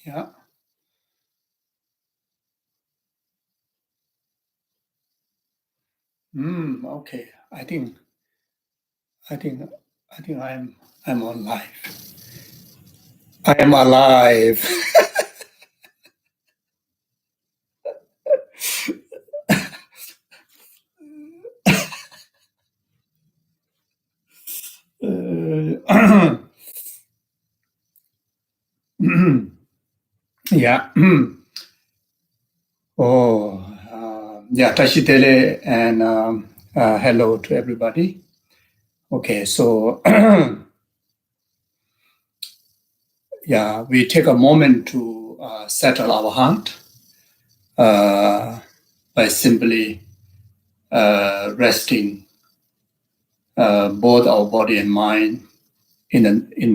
Yeah. Okay. I think I think I'm alive. I am alive. Yeah. Oh, yeah. Tashitele and hello to everybody. Okay, so yeah, we take a moment to settle our heart by simply resting both our body and mind in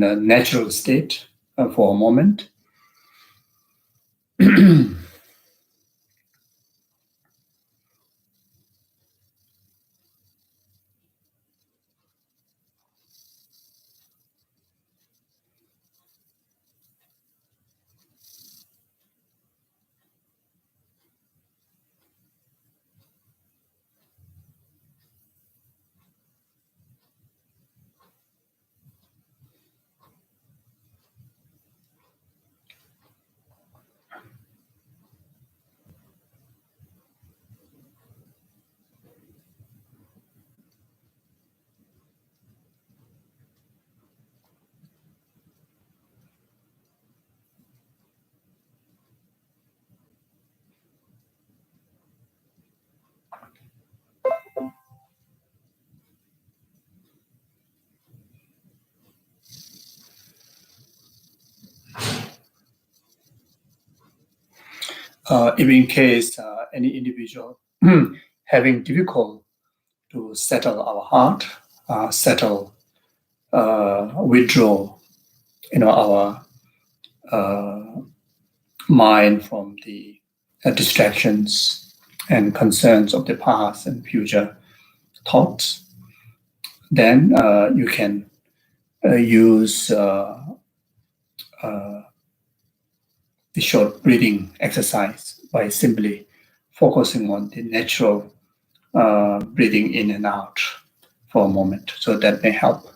a natural state for a moment. If in case any individual having difficult to settle our heart, withdraw, our mind from the distractions and concerns of the past and future thoughts, then you can use the short breathing exercise by simply focusing on the natural breathing in and out for a moment. So that may help.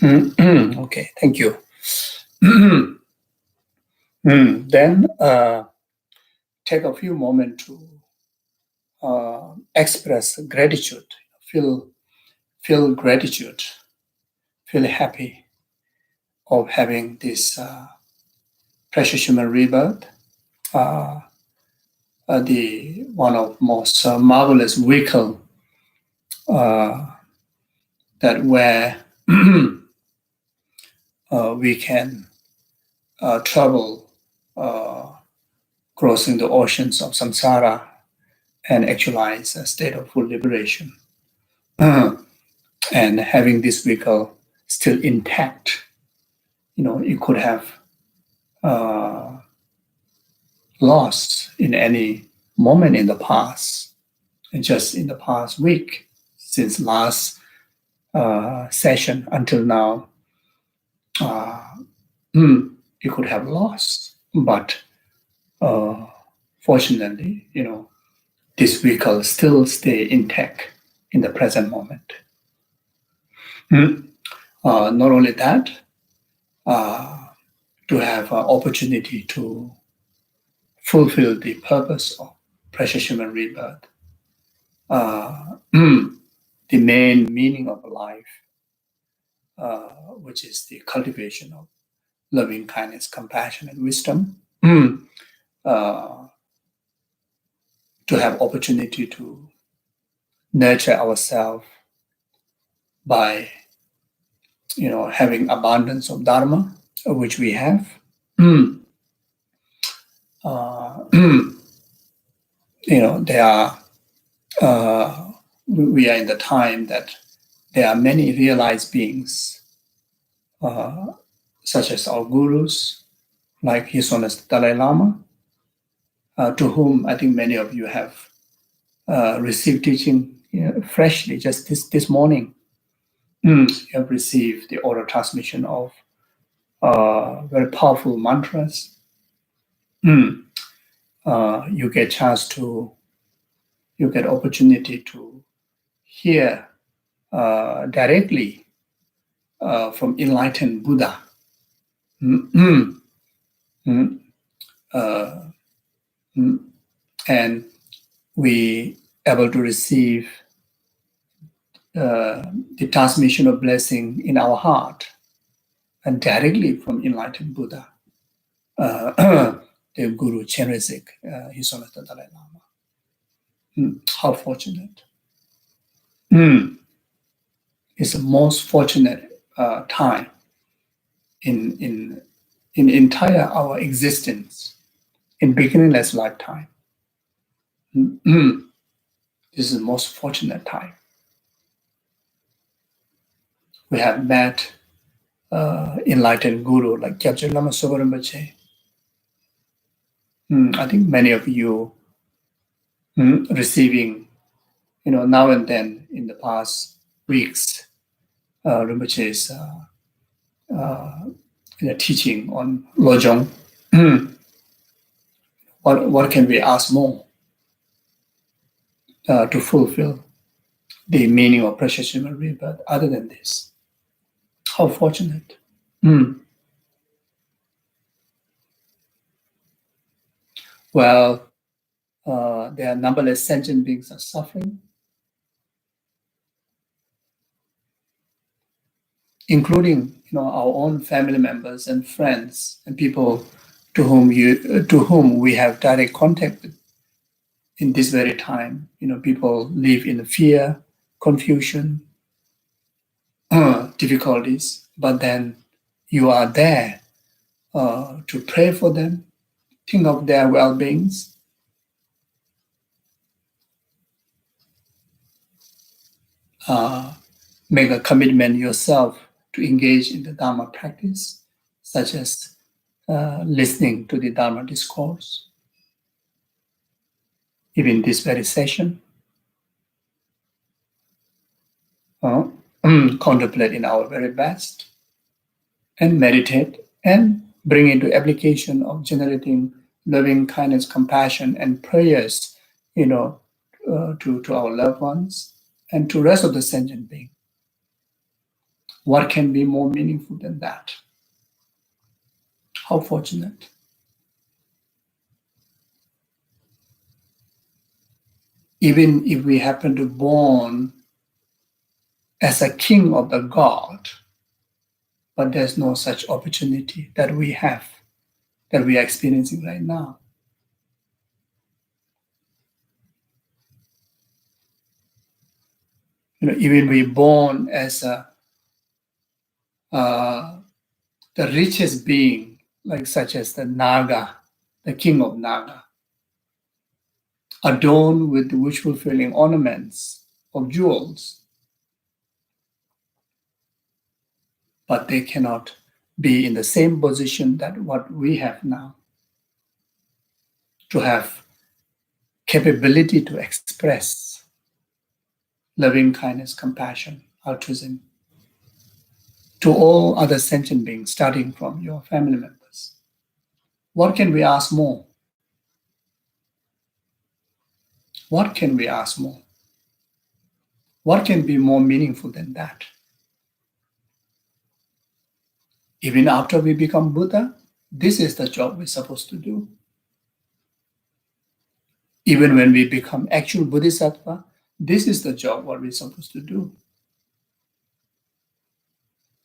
Okay, thank you. Then take a few moments to express gratitude, feel gratitude, feel happy of having this precious human rebirth, the one of most marvelous vehicle that where we can travel crossing the oceans of samsara and actualize a state of full liberation. And having this vehicle still intact, it could have lost in any moment in the past, and just in the past week, since last session until now, you could have lost, but fortunately, this vehicle still stay intact in the present moment. Not only that, to have an opportunity to fulfill the purpose of precious human rebirth, the main meaning of life, which is the cultivation of loving kindness, compassion, and wisdom, to have opportunity to nurture ourselves by having abundance of dharma, which we have. There are we are in the time that there are many realized beings, such as our gurus, like His Holiness Dalai Lama, to whom I think many of you have received teaching freshly just this morning. You have received the oral transmission of very powerful mantras. You get opportunity to hear directly from enlightened Buddha. And we able to receive the transmission of blessing in our heart and directly from enlightened Buddha, the Guru Chenrezig, His Holiness the Dalai Lama. How fortunate! It's the most fortunate time in entire our existence, in beginningless lifetime. This is the most fortunate time. We have met enlightened Guru like Gyabje Lama Sopa Rinpoche. I think many of you receiving, now and then in the past weeks, Rinpoche's teaching on Lojong. What can we ask more to fulfill the meaning of precious human rebirth other than this? How fortunate. Well, there are numberless sentient beings are suffering, including our own family members and friends and people to whom we have direct contact with in this very time. People live in fear, confusion, difficulties, but then you are there to pray for them, think of their well-beings. Make a commitment yourself to engage in the Dharma practice, such as listening to the Dharma discourse, even this very session. Contemplate in our very best, and meditate and bring into application of generating loving kindness, compassion, and prayers, to our loved ones and to rest of the sentient being. What can be more meaningful than that? How fortunate. Even if we happen to born as a king of the god, but there's no such opportunity that we have, that we are experiencing right now. Even we born as the richest being, like such as the Naga, the king of Naga, adorned with wish-fulfilling ornaments of jewels, but they cannot be in the same position that what we have now, to have capability to express loving kindness, compassion, altruism to all other sentient beings, starting from your family members. What can we ask more? What can we ask more? What can be more meaningful than that? Even after we become Buddha, this is the job we're supposed to do. Even when we become actual Bodhisattva, this is the job what we're supposed to do.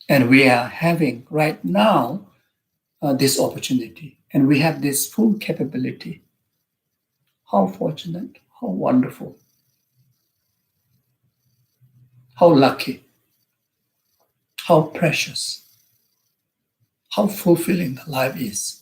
And we are having right now this opportunity, and we have this full capability. How fortunate, how wonderful, how lucky, how precious, how fulfilling the life is.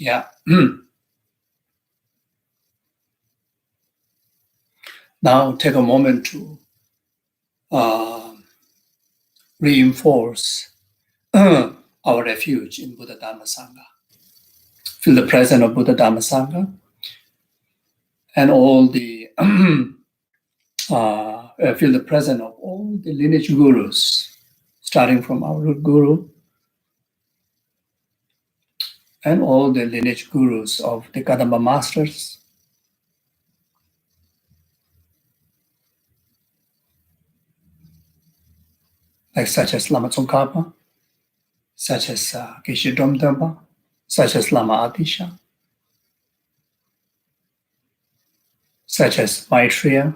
Yeah. Now take a moment to reinforce our refuge in Buddha Dhamma Sangha. Feel the presence of Buddha Dhamma Sangha and all the feel the presence of all the lineage gurus, starting from our root guru and all the lineage gurus of the Kadamba masters, like such as Lama Tsongkhapa, such as Geshe Zopa, such as Lama Atisha, such as Maitreya,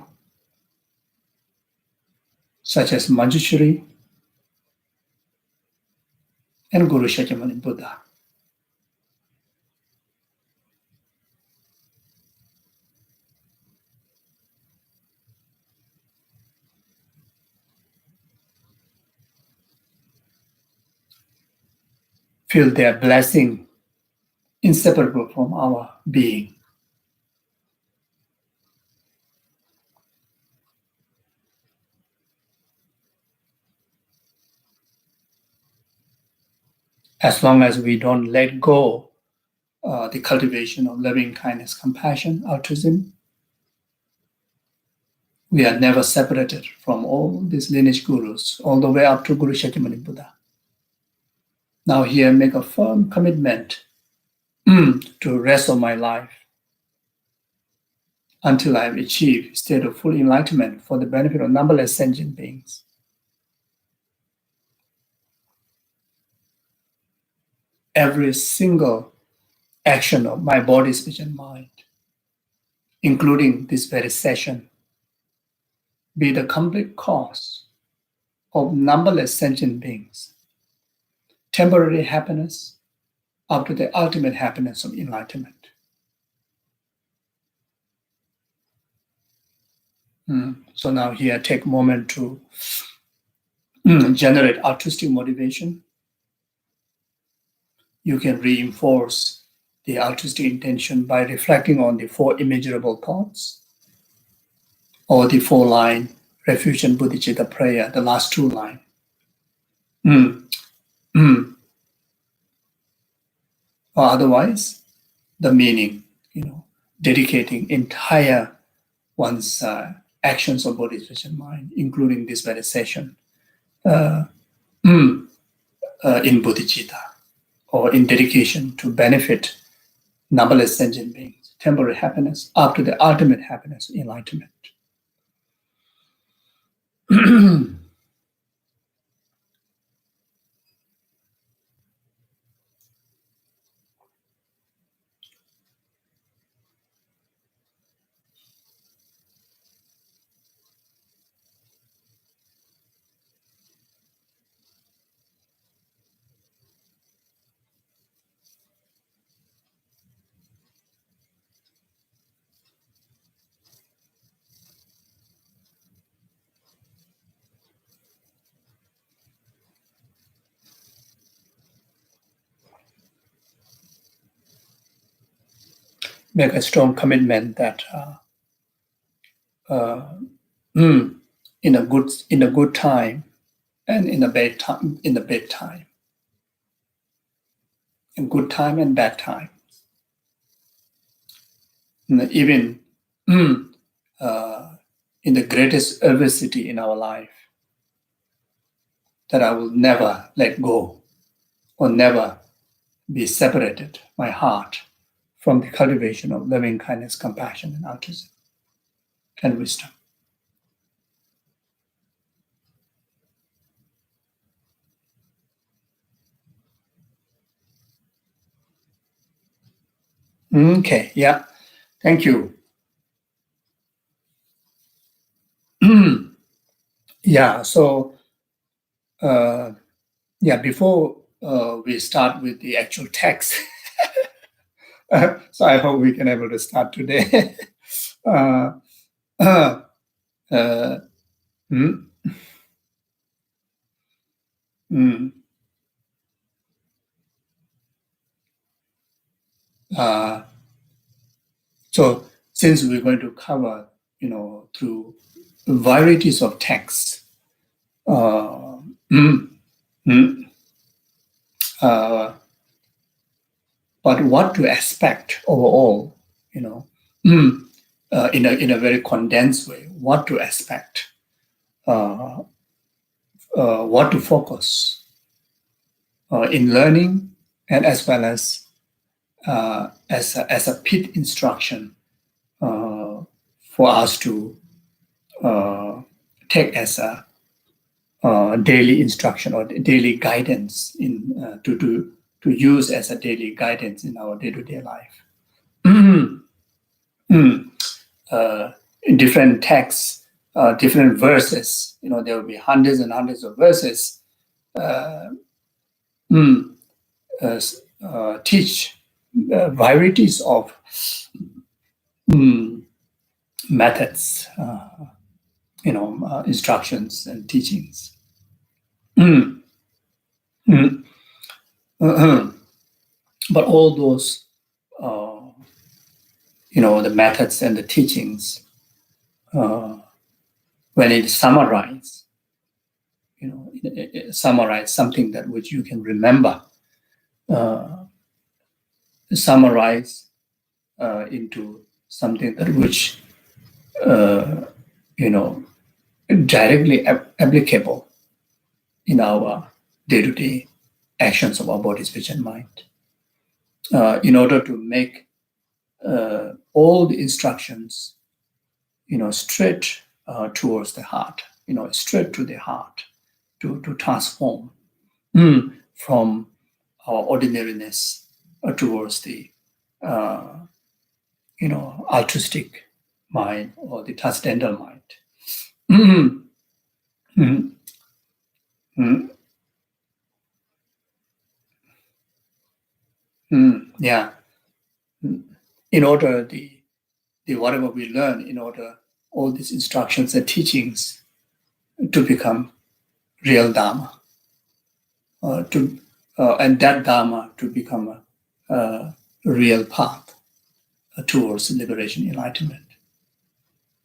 such as Manjushri, and Guru Shakyamuni Buddha. Feel their blessing inseparable from our being. As long as we don't let go the cultivation of loving kindness, compassion, altruism, we are never separated from all these lineage gurus, all the way up to Guru Shakyamuni Buddha. Now here, make a firm commitment to rest of my life until I have achieved a state of full enlightenment for the benefit of numberless sentient beings. Every single action of my body, speech, and mind, including this very session, be the complete cause of numberless sentient beings, temporary happiness up to the ultimate happiness of enlightenment. So now here, take a moment to generate artistic motivation. You can reinforce the altruistic intention by reflecting on the 4 immeasurable thoughts or the 4-line refuge and bodhicitta prayer, the last 2 lines. Or otherwise, the meaning, dedicating entire one's actions of body, speech, and mind, including this very session, in bodhicitta, or in dedication to benefit numberless sentient beings, temporary happiness up to the ultimate happiness, enlightenment. make a strong commitment that in a good time and in a bad time, in good time and bad time, and even in the greatest adversity in our life, that I will never let go or never be separated, my heart, from the cultivation of loving kindness, compassion, and altruism and wisdom. Okay, yeah, thank you. Yeah, so before we start with the actual text, so I hope we can able to start today. uh, uh, uh, mm, mm, uh, so since we're going to cover, through varieties of texts, uh, mm, mm, uh, but what to expect overall, in a very condensed way, what to expect, uh, what to focus in learning, and as well as a pit instruction for us to take as a daily instruction or daily guidance to use as a daily guidance in our day-to-day life. In different texts, different verses, there will be hundreds and hundreds of verses teach varieties of methods, instructions and teachings. But all those, the methods and the teachings, when it summarized, summarize something that which you can remember, summarize into something that which directly applicable in our day-to-day actions of our body, speech, and mind. In order to make all the instructions, straight towards the heart, straight to the heart, to transform from our ordinariness towards the altruistic mind or the transcendental mind. Mm, mm, mm, yeah. In order the whatever we learn, in order all these instructions and teachings to become real Dharma, and that Dharma to become a real path towards liberation, enlightenment,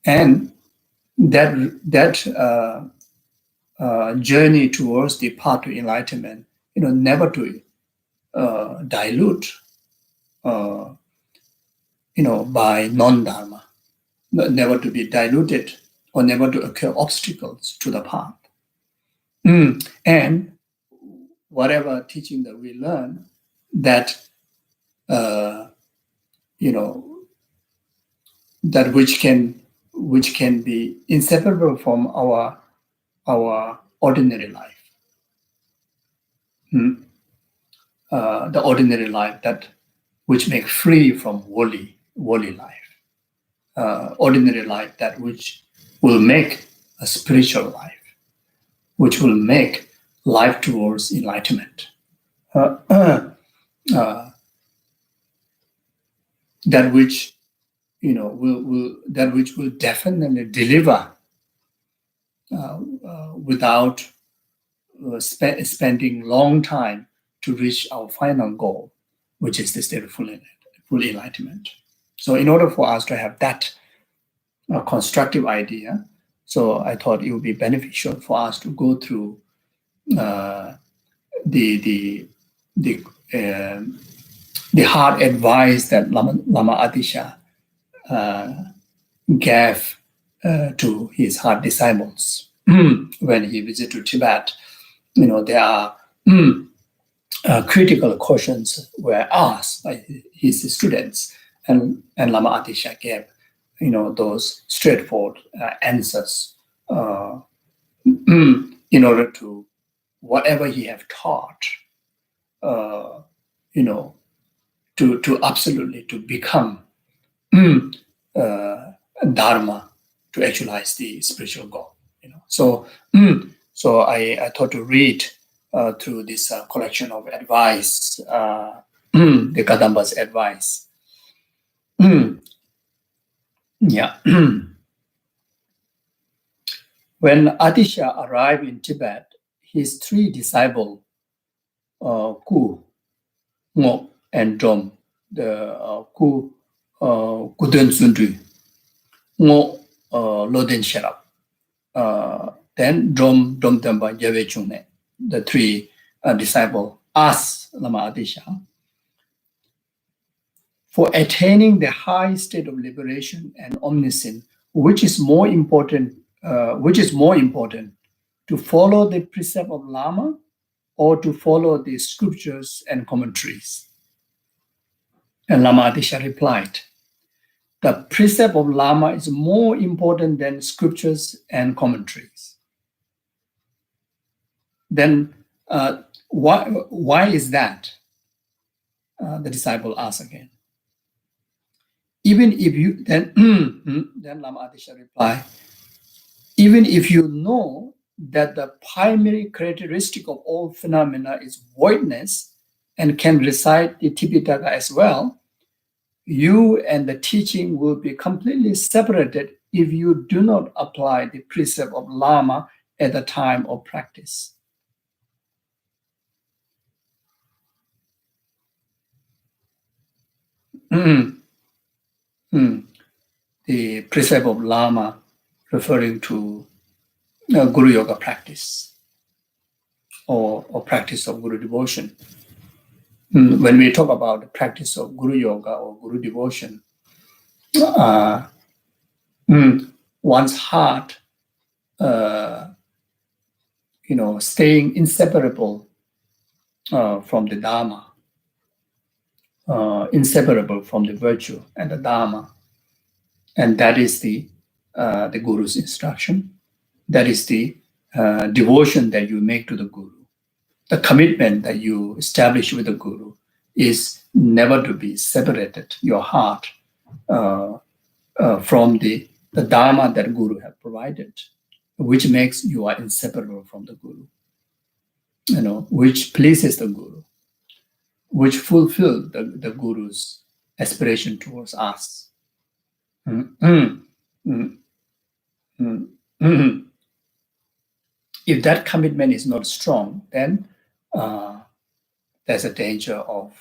and that journey towards the path to enlightenment, never to dilute, by non-dharma, never to be diluted or never to occur obstacles to the path. And whatever teaching that we learn, that that which can be inseparable from our ordinary life. The ordinary life that which make free from worldly life. Ordinary life that which will make a spiritual life, which will make life towards enlightenment. That which will definitely deliver without spending long time to reach our final goal, which is the state of full enlightenment. So in order for us to have that constructive idea, so I thought it would be beneficial for us to go through the hard advice that Lama Atisha gave to his hard disciples when he visited Tibet. There are critical questions were asked by his students, and Lama Atisha gave those straightforward answers in order to whatever he have taught, to absolutely to become dharma, to actualize the spiritual goal. So I thought to read through this collection of advice, the Kadamba's advice. Yeah. When Atisha arrived in Tibet, his three disciples, Ku, Ngo, and Dom, the Ku Kuden Sundri, Ngo Loden Sherab, then Dom Temba Jave Chune, the three disciples, asked Lama Atisha, for attaining the high state of liberation and omniscience, which is more important to follow the precept of Lama or to follow the scriptures and commentaries? And Lama Atisha replied, the precept of Lama is more important than scriptures and commentaries. Then why is that? The disciple asked again. Even if you, then Lama Atisha replied, even if you know that the primary characteristic of all phenomena is voidness and can recite the Tipitaka as well, you and the teaching will be completely separated if you do not apply the precept of Lama at the time of practice. The precept of Lama referring to Guru Yoga practice or practice of Guru devotion. When we talk about the practice of Guru Yoga or Guru devotion, one's heart, staying inseparable from the Dharma, inseparable from the virtue and the Dharma, and that is the Guru's instruction. That is the devotion that you make to the Guru. The commitment that you establish with the Guru is never to be separated, your heart, from the Dharma that Guru has provided, which makes you are inseparable from the Guru, which pleases the Guru, which fulfills the Guru's aspiration towards us. If that commitment is not strong, then there's a danger of,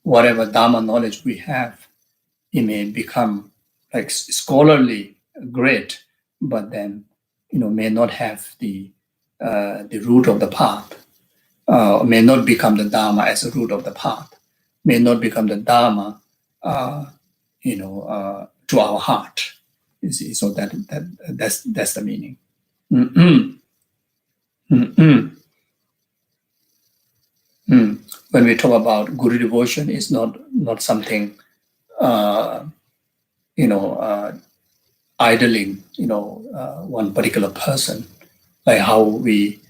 whatever Dharma knowledge we have, it may become like scholarly great, but then may not have the root of the path, may not become the Dharma as a root of the path, may not become the Dharma, to our heart. You see, so that's the meaning. When we talk about Guru devotion, it's not something, idling, one particular person, like how we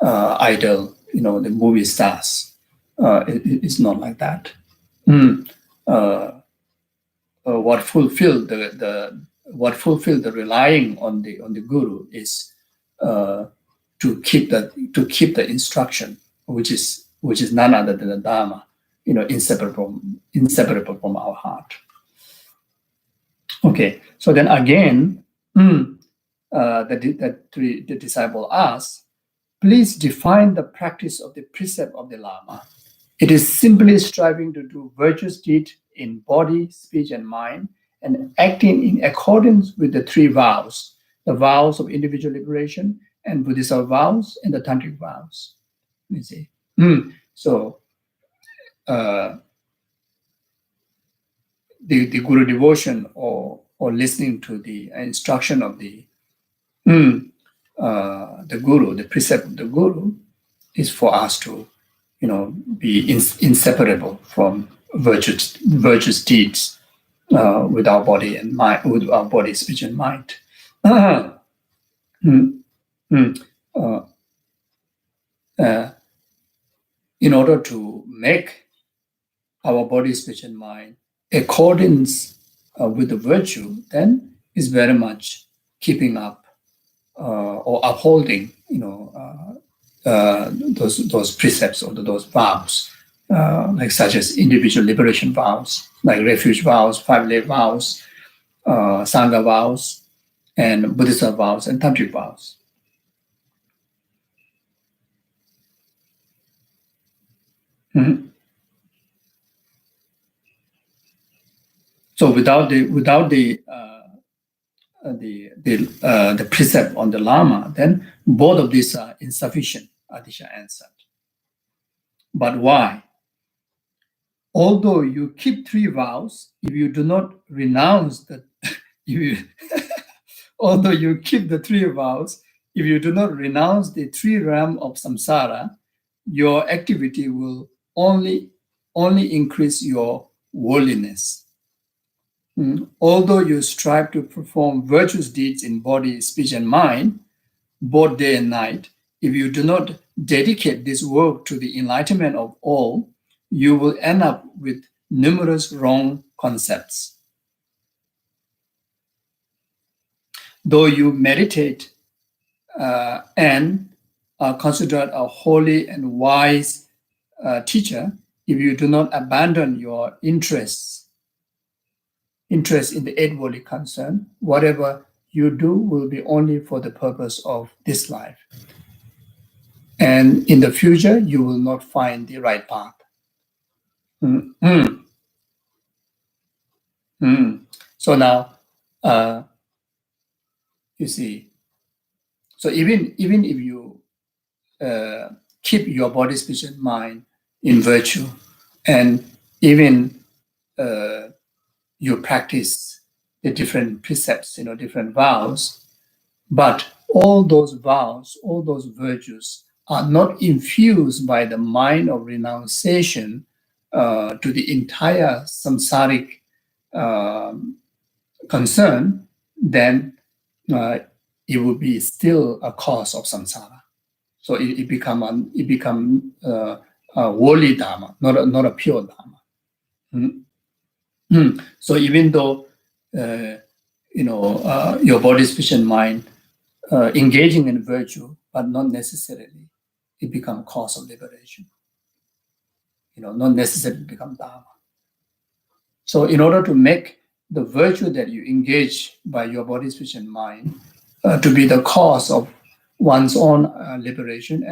idle, the movie stars. It's not like that. What fulfilled the relying on the Guru is to keep the instruction, which is none other than the Dharma, inseparable from our heart. Okay, so then again, the disciple asked, please define the practice of the precept of the Lama. It is simply striving to do virtuous deed in body, speech, and mind, and acting in accordance with the three vows, the vows of individual liberation, and Buddhist vows, and the Tantric vows. You see. So the Guru devotion or listening to the instruction of the Guru, the precept of the Guru, is for us to, be inseparable from virtuous deeds with our body and mind, with our body, speech, and mind. In order to make our body, speech, and mind accordance with the virtue, then is very much keeping up or upholding, those precepts or those vows, like such as individual liberation vows, like refuge vows, five-lay vows, Sangha vows, and Buddhist vows, and Tantric vows. So without the precept on the Lama, then both of these are insufficient, Adisha answered. But why? Although you keep three vows, if you do not renounce although you keep the three vows, if you do not renounce the three realms of samsara, your activity will only increase your worldliness. Although you strive to perform virtuous deeds in body, speech, and mind, both day and night, if you do not dedicate this work to the enlightenment of all, you will end up with numerous wrong concepts. Though you meditate and are considered a holy and wise teacher, if you do not abandon your interest in the eight worldly concern, whatever you do will be only for the purpose of this life. And in the future, you will not find the right path. So now, you see, so even if you keep your body, speech, and mind in virtue, and even you practice the different precepts, different vows, but all those vows, all those virtues are not infused by the mind of renunciation to the entire samsaric concern, then it will be still a cause of samsara. So it become a worldly dharma, not a pure dharma. So even though your body, speech, and mind engaging in virtue, but not necessarily it become cause of liberation. Not necessarily become dharma. So in order to make the virtue that you engage by your body, speech, and mind to be the cause of one's own liberation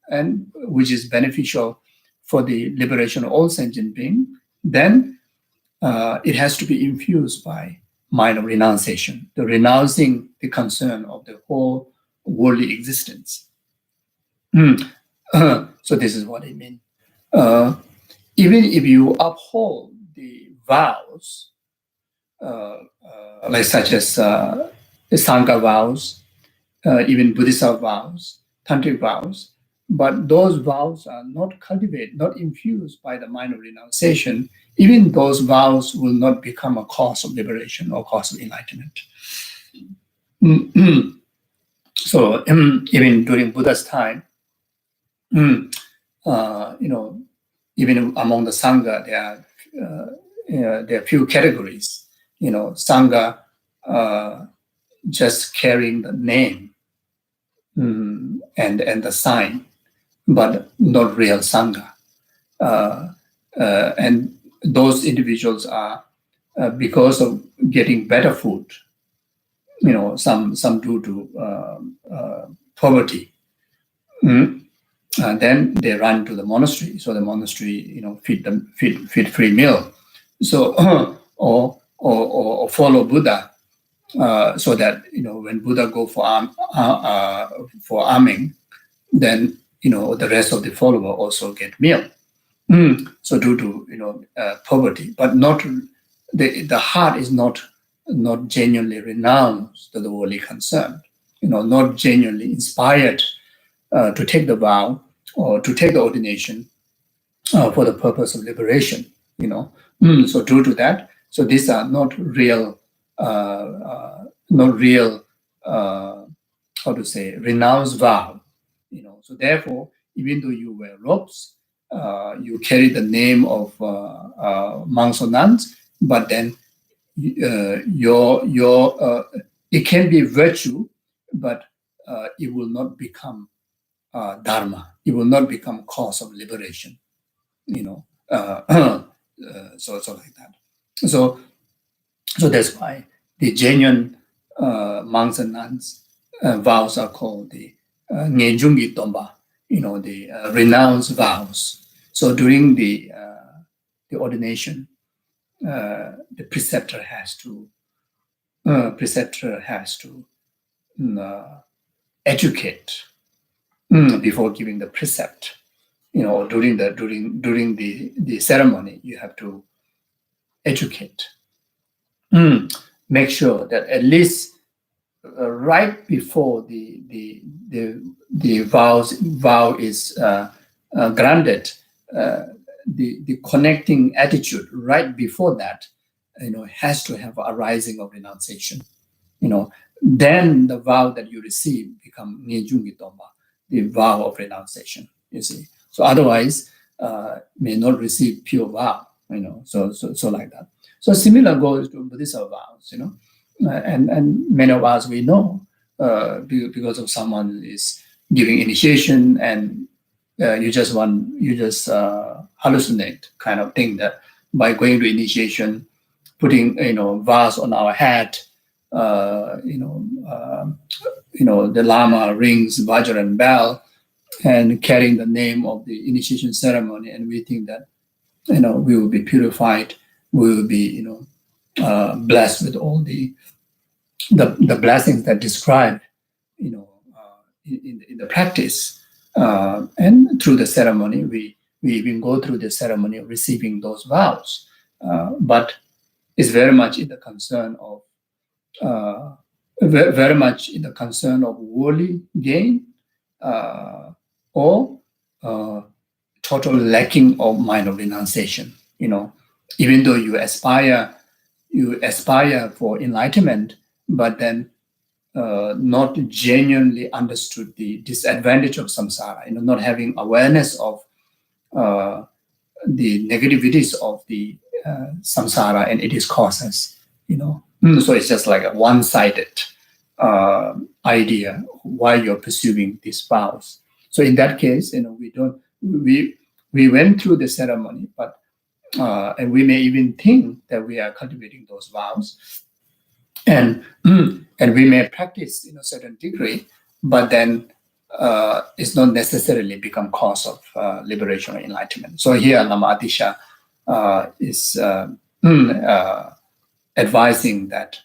and which is beneficial for the liberation of all sentient beings, then it has to be infused by mind of renunciation, the renouncing the concern of the whole worldly existence. So this is what I mean. Even if you uphold the vows, like such as the Sangha vows, even Buddhist vows, Tantric vows, but those vows are not cultivated, not infused by the mind of renunciation, even those vows will not become a cause of liberation or cause of enlightenment. So even during Buddha's time, even among the Sangha, there are few categories. Sangha just carrying the name and the sign, but not real Sangha. And those individuals are, because of getting better food, some due to poverty, Then they run to the monastery. So the monastery, feed them, feed free meal. So or follow Buddha, so that when Buddha go for arming, then the rest of the follower also get meal. So due to poverty, but not the heart is not genuinely renounced to the worldly concern, not genuinely inspired to take the vow or to take the ordination for the purpose of liberation. So due to that, so these are not real, how to say, renounce vow. So therefore, even though you wear robes, you carry the name of monks or nuns, but then it can be virtue, but it will not become dharma. It will not become cause of liberation. So like that. So that's why the genuine monks and nuns vows are called the Ngejungi Tomba, the renounce vows. So during the ordination, the preceptor has to educate before giving the precept. During the ceremony, you have to educate. Make sure that at least right before the vow is granted, the connecting attitude right before that, has to have a rising of renunciation. Then the vow that you receive become Ngejungi Tomba, the vow of renunciation. You see, so otherwise may not receive pure vow. So like that. So similar goes to Buddhist vows. And many of us we know because of someone is giving initiation and you just hallucinate kind of thing that by going to initiation, putting vase on our head, the Lama rings Vajra and bell and carrying the name of the initiation ceremony, and we think that we will be purified, we will be blessed with all the blessings that describe in the practice, and through the ceremony we even go through the ceremony of receiving those vows, but it's very much in the concern of worldly gain, or total lacking of mind of renunciation. Even though you aspire for enlightenment, but then not genuinely understood the disadvantage of samsara, not having awareness of the negativities of the samsara and its causes. So it's just like a one-sided idea why you're pursuing these vows. So in that case, we went through the ceremony, but and we may even think that we are cultivating those vows, and we may practice in a certain degree, but then it's not necessarily become cause of liberation or enlightenment. So here Lama Atisha is advising that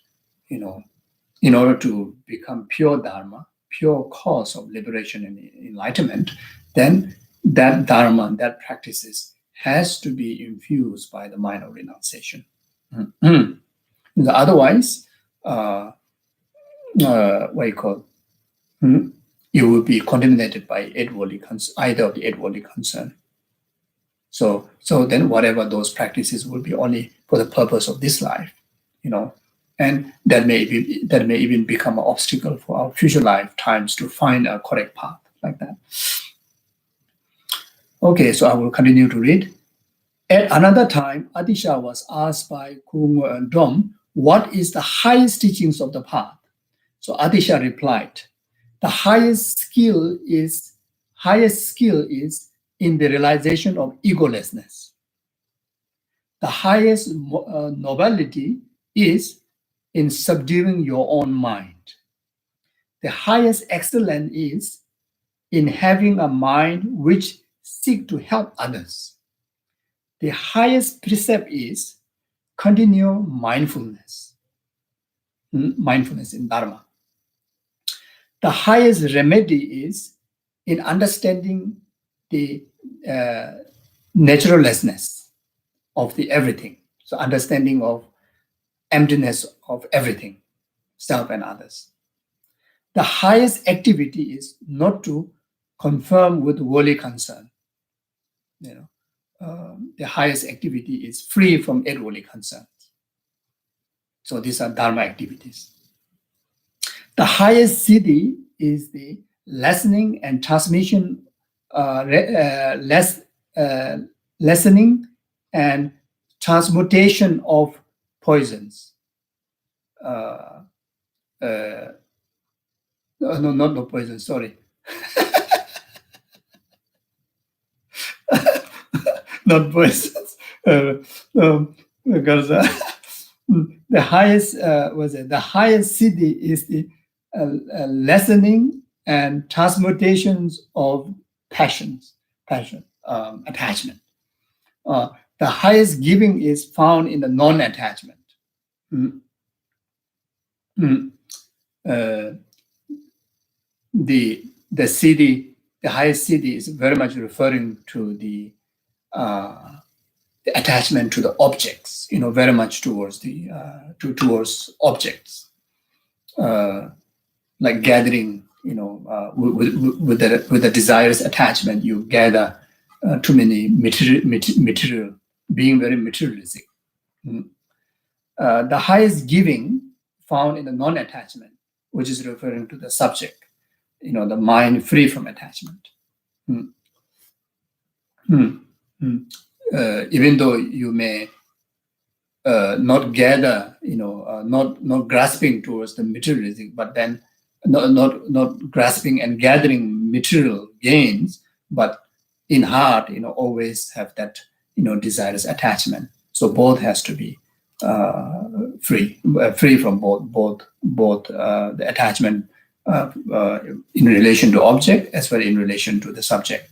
in order to become pure dharma, pure cause of liberation and enlightenment, then that dharma, that practices has to be infused by the mind of renunciation. Otherwise, what you call, you will be contaminated by either of the eight worldly concern. So then whatever those practices will be only for the purpose of this life, and that may even become an obstacle for our future lifetimes to find a correct path like that. Okay, so I will continue to read. At another time, Atisha was asked by Kungu and Dom, what is the highest teachings of the path? So Atisha replied, the highest skill is in the realization of egolessness. The highest nobility is in subduing your own mind. The highest excellence is in having a mind which seeks to help others. The highest precept is continual mindfulness. Mindfulness in Dharma. The highest remedy is in understanding the naturalness of the everything. So understanding of emptiness of everything, self and others. The highest activity is not to conform with worldly concern. The highest activity is free from worldly concerns. So these are Dharma activities. The highest siddhi is the lessening and transmission, lessening and transmutation of poisons. No poison, sorry. Not poisons. Because the highest the highest siddhi is the lessening and transmutations of attachment. The highest giving is found in the non-attachment. The siddhi, the highest siddhi, is very much referring to the attachment to the objects. Very much towards the towards objects, like gathering. With the desires attachment, you gather too many material, being very materialistic. The highest giving found in the non-attachment, which is referring to the subject, the mind free from attachment. Even though you may not gather, not grasping towards the materialistic, but then not grasping and gathering material gains, but in heart, always have that, desires attachment. So both has to be free from both the attachment in relation to object as well in relation to the subject.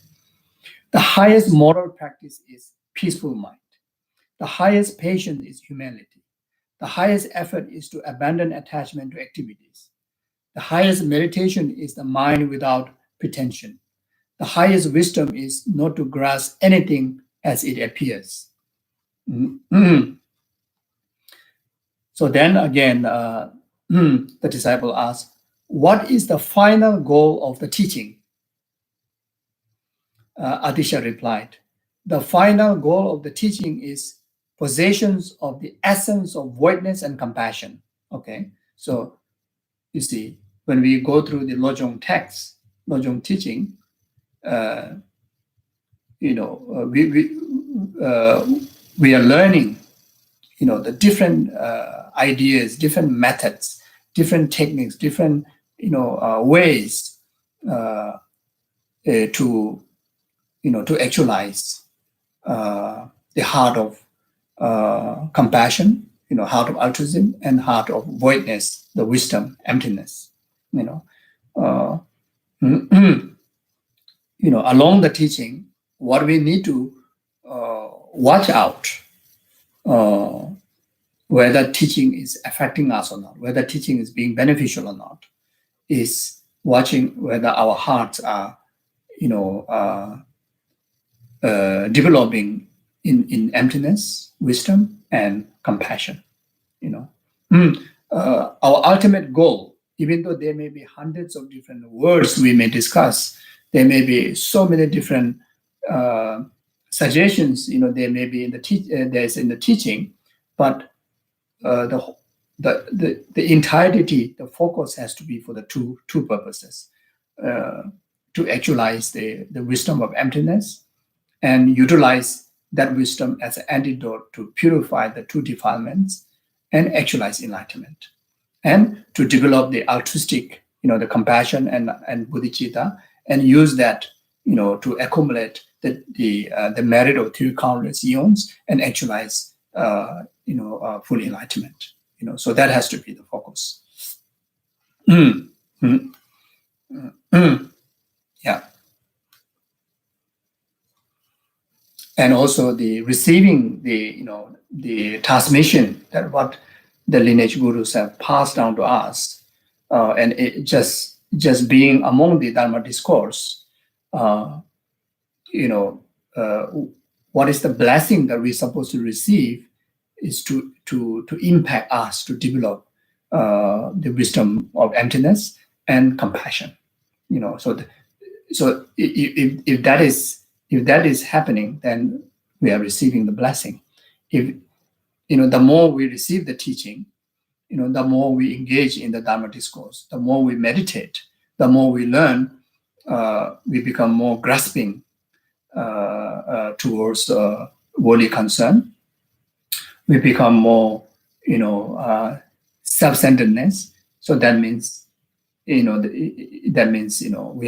The highest moral practice is peaceful mind. The highest patience is humility. The highest effort is to abandon attachment to activities. The highest meditation is the mind without pretension. The highest wisdom is not to grasp anything as it appears. So then again, the disciple asks, what is the final goal of the teaching? Atisha replied, the final goal of the teaching is possessions of the essence of voidness and compassion. Okay, so you see, when we go through the Lojong text, Lojong teaching, we are learning, the different ideas, different methods, different techniques, different, ways to actualize the heart of compassion, heart of altruism, and heart of voidness, the wisdom, emptiness. Along the teaching, what we need to watch out, whether teaching is affecting us or not, whether teaching is being beneficial or not, is watching whether our hearts are, developing in emptiness, wisdom, and compassion. Our ultimate goal, even though there may be hundreds of different words we may discuss, there may be so many different suggestions, there may be in the teaching, but the entirety, the focus has to be for the two purposes: to actualize the wisdom of emptiness and utilize that wisdom as an antidote to purify the two defilements and actualize enlightenment, and to develop the altruistic, the compassion and bodhicitta, and use that, to accumulate the merit of 3 countless eons and actualize, full enlightenment. So that has to be the focus. Yeah. and also the receiving the transmission that what the lineage gurus have passed down to us, and it just being among the Dharma discourse, uh, you know, uh, what is the blessing that we're supposed to receive is to impact us to develop the wisdom of emptiness and compassion. So if that is happening, then we are receiving the blessing. If the more we receive the teaching, the more we engage in the Dharma discourse, the more we meditate, the more we learn, we become more grasping towards worldly concern. We become more, self-centeredness. So that means, we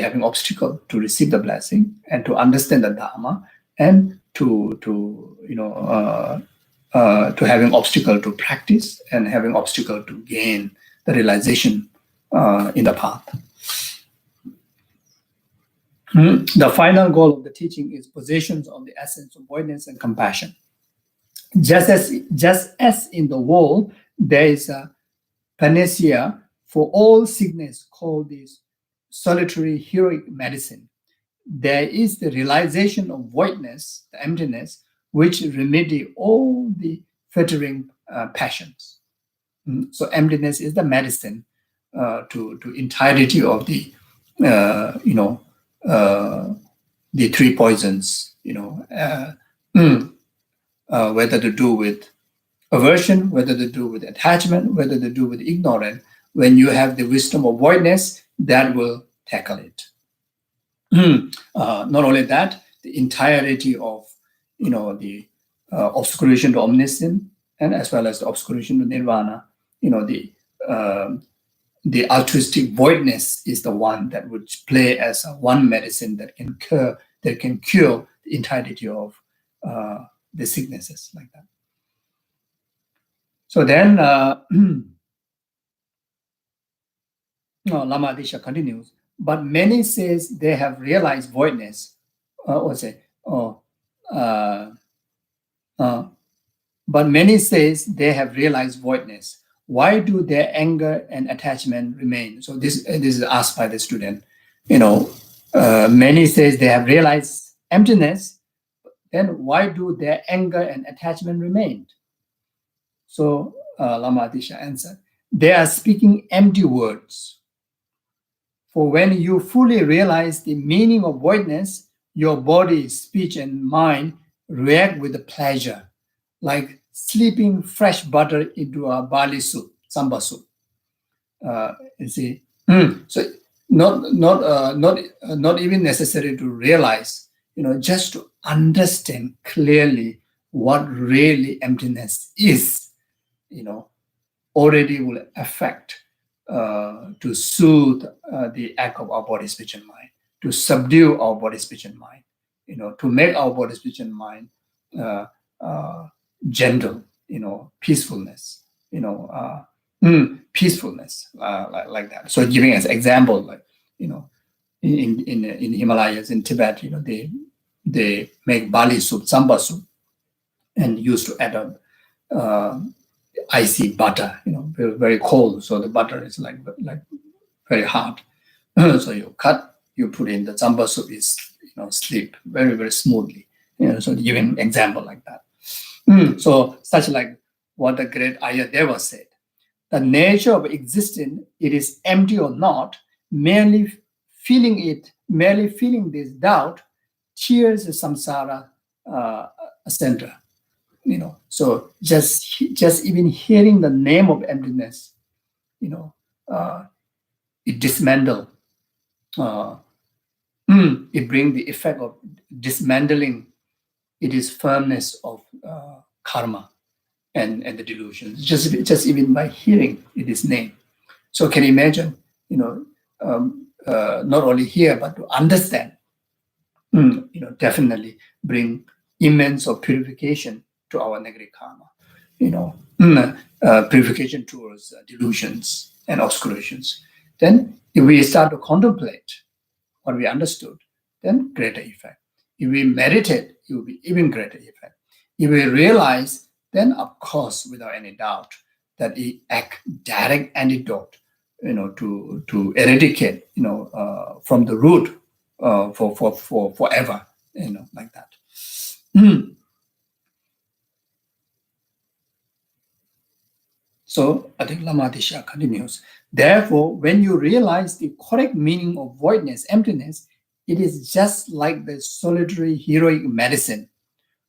have an obstacle to receive the blessing and to understand the Dharma, and to having obstacle to practice and having obstacle to gain the realization in the path. The final goal of the teaching is possessions of the essence of voidness and compassion. Just as in the world, there is a panacea for all sickness called this solitary heroic medicine. There is the realization of voidness, the emptiness, which remedy all the fettering passions. So emptiness is the medicine to entirety of the the three poisons. Whether to do with aversion, whether to do with attachment, whether to do with ignorance. When you have the wisdom of voidness, that will tackle it. Not only that, the entirety of the obscuration to omniscience, and as well as the obscuration to nirvana. The altruistic voidness is the one that would play as one medicine that can cure the entirety of the sicknesses like that. So then Lama Adisha continues, but many says they have realized voidness. But many says they have realized voidness. Why do their anger and attachment remain? So this is asked by the student. Many says they have realized emptiness. Then why do their anger and attachment remain? So Lama Adisha answered, they are speaking empty words. For when you fully realize the meaning of voidness, your body, speech, and mind react with the pleasure, like slipping fresh butter into a barley soup, samba soup. You see, so not even necessary to realize, just to understand clearly what really emptiness is, already will affect to soothe the act of our body, speech, and mind, to subdue our body, speech, and mind, to make our body, speech, and mind gentle, peacefulness, peacefulness, like that. So giving as example, like, in Himalayas, in Tibet, they make barley soup, samba soup, and used to add up icy butter, very, very cold. So the butter is like very hard. So you cut, you put in the samba soup, is sleep very, very smoothly. So giving example like that. So such like what the great Ayadeva said, the nature of existence, it is empty or not, merely feeling this doubt tears the samsara center. So just even hearing the name of emptiness, it dismantle. It brings the effect of dismantling. It is firmness of karma and the delusions. Just even by hearing its name. So can you imagine? Not only hear but to understand. Definitely bring immense of purification to our negative karma. Purification towards delusions and obscurations. Then, if we start to contemplate what we understood, then greater effect. If we meditate, it will be even greater effect. If we realize, then of course, without any doubt, that it act direct antidote, to eradicate, from the root, for forever, like that. So I think Lama Disha continues. Therefore, when you realize the correct meaning of voidness, emptiness, it is just like the solitary heroic medicine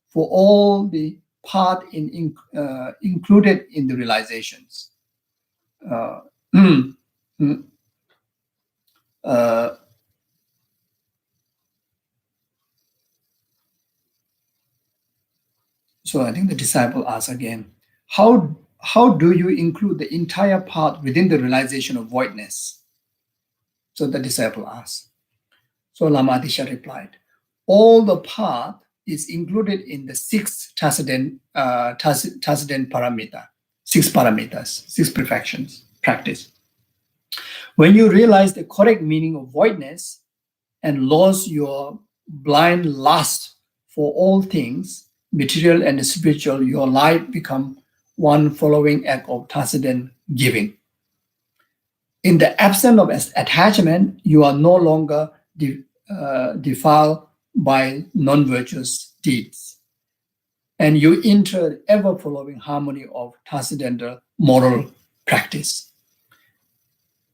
for all the part included in the realizations. Uh, mm, mm, uh, so I think the disciple asks again, how do you include the entire part within the realization of voidness? So the disciple asks. So Lama Adisha replied, all the part is included in the six Taciten paramita, six parameters, six perfections, practice. When you realize the correct meaning of voidness and lose your blind lust for all things, material and spiritual, your life become one following act of Taciten giving. In the absence of attachment, you are no longer defiled by non-virtuous deeds. And you enter the ever-following harmony of transcendental moral practice.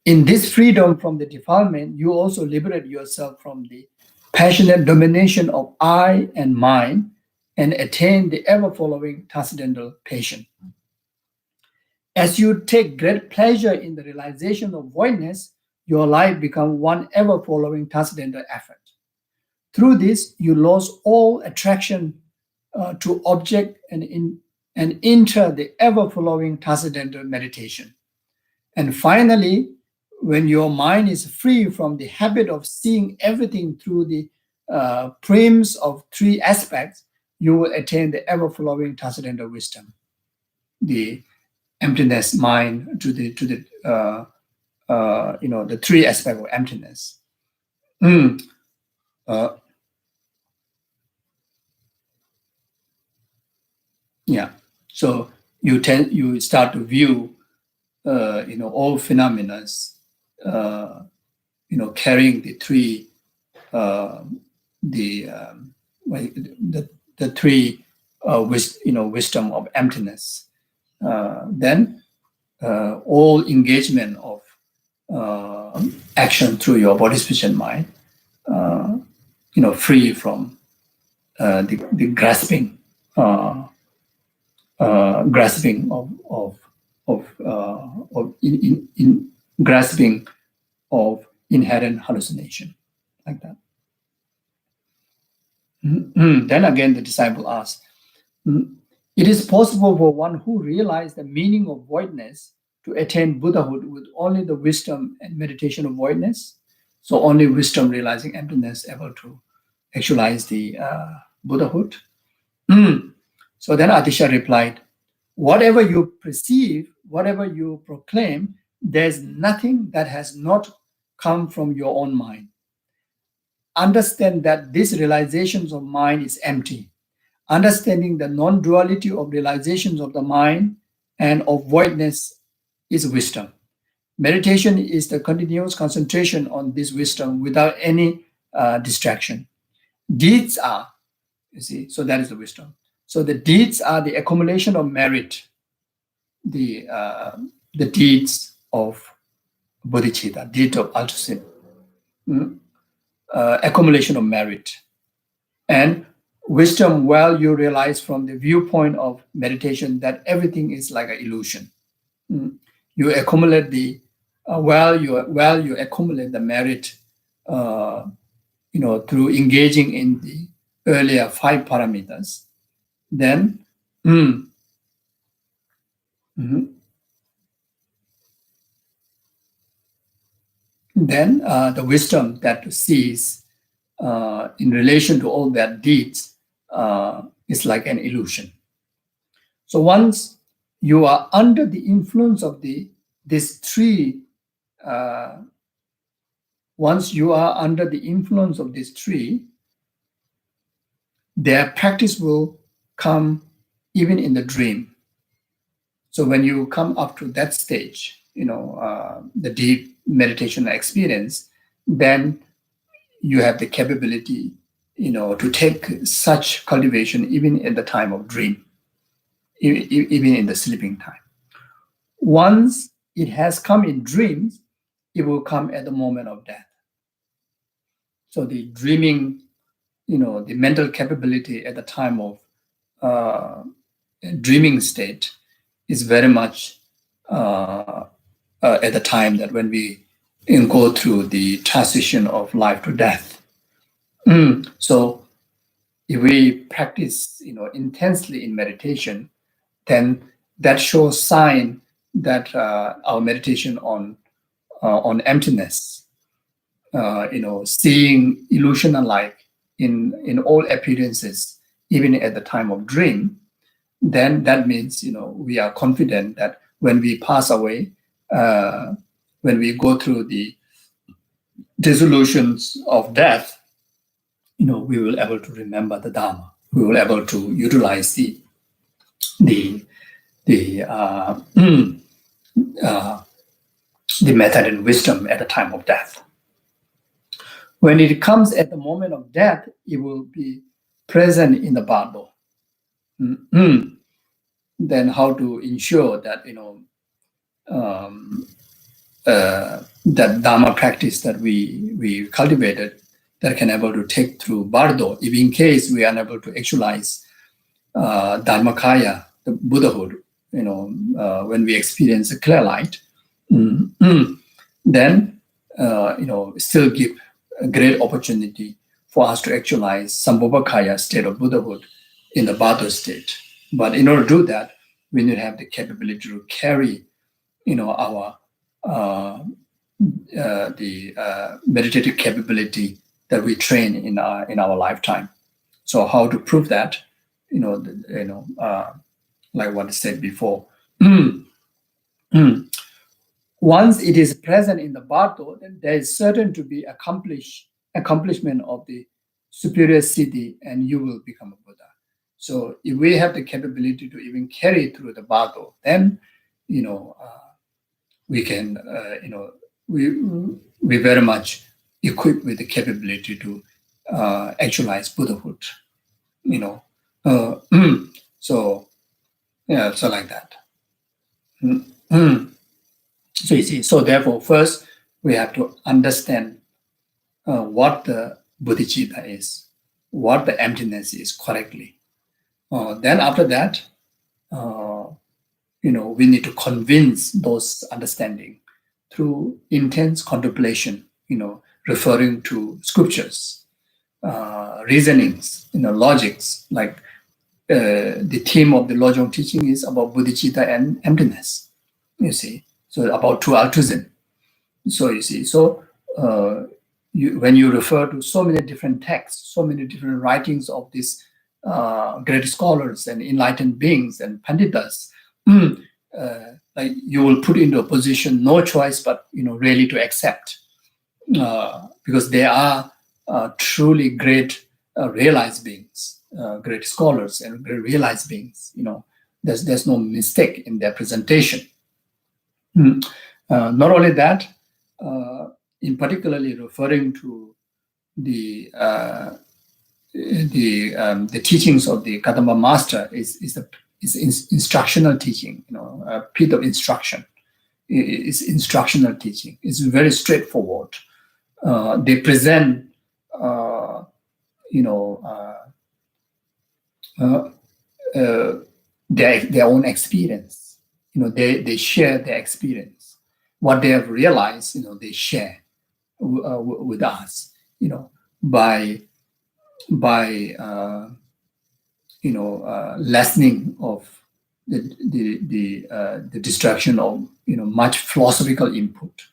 In this freedom from the defilement, you also liberate yourself from the passionate domination of I and mine and attain the ever-following transcendental patience. As you take great pleasure in the realization of voidness, your life becomes one ever-following transcendental effort. Through this, you lose all attraction to object and enter the ever-following transcendental meditation. And finally, when your mind is free from the habit of seeing everything through the prisms of three aspects, you will attain the ever-flowing transcendental wisdom, the emptiness mind to the the three aspects of emptiness. Yeah. So you start to view all phenomena carrying the three the three wisdom of emptiness. Then all engagement of action through your body, speech, and mind, free from the grasping, grasping in grasping of inherent hallucination, like that. Then again, the disciple asks, it is possible for one who realized the meaning of voidness to attain Buddhahood with only the wisdom and meditation of voidness? So only wisdom realizing emptiness able to actualize the Buddhahood? So then Atisha replied, whatever you perceive, whatever you proclaim, there's nothing that has not come from your own mind. Understand that this realizations of mind is empty. Understanding the non-duality of realizations of the mind and of voidness is wisdom. Meditation is the continuous concentration on this wisdom without any distraction. Deeds are, you see, so that is the wisdom. So the deeds are the accumulation of merit, the deeds of bodhicitta, deed of altruism, accumulation of merit. And wisdom, well, you realize from the viewpoint of meditation that everything is like an illusion. You accumulate the you accumulate the merit, through engaging in the earlier 5 parameters. Then, then the wisdom that sees in relation to all their deeds is like an illusion. So once you are under the influence of this tree, once you are under the influence of this tree, their practice will come even in the dream. So when you come up to that stage, the deep meditation experience, then you have the capability, to take such cultivation even at the time of dream, even in the sleeping time. Once it has come in dreams, it will come at the moment of death. So the dreaming, the mental capability at the time of dreaming state is very much at the time that when we go through the transition of life to death. So if we practice, intensely in meditation, then that shows sign that our meditation on emptiness, seeing illusion alike in all appearances, even at the time of dream, then that means, we are confident that when we pass away, when we go through the dissolutions of death, we will able to remember the Dharma. We will able to utilize the method and wisdom at the time of death. When it comes at the moment of death, it will be present in the body. Then how to ensure that that Dharma practice that we cultivated, that can able to take through bardo, if in case we are unable to actualize Dharmakaya, the Buddhahood, when we experience a clear light, then still give a great opportunity for us to actualize Sambhogakaya state of Buddhahood in the bardo state. But in order to do that, we need to have the capability to carry, our meditative capability that we train in our lifetime. So how to prove that? Like what I said before. Once it is present in the bardo, then there is certain to be accomplishment of the superior siddhi, and you will become a Buddha. So if we have the capability to even carry through the bardo, then we can, we very much equipped with the capability to actualize Buddhahood. So like that. So you see, so therefore, first we have to understand what the bodhicitta is, what the emptiness is correctly. Then after that, we need to convince those understanding through intense contemplation, referring to scriptures, reasonings, logics, like the theme of the Lojong teaching is about bodhicitta and emptiness, you see. So about true altruism. So you see, so when you refer to so many different texts, so many different writings of these great scholars and enlightened beings and panditas, like you will put into a position no choice but really to accept, because they are truly great realized beings, great scholars and great realized beings. There's no mistake in their presentation. Not only that, in particularly referring to the teachings of the Kadamba master is instructional teaching, a bit of instruction. It's instructional teaching. It's very straightforward. They present, their own experience. They share their experience. What they have realized, they share with us. By lessening of the distraction of much philosophical input.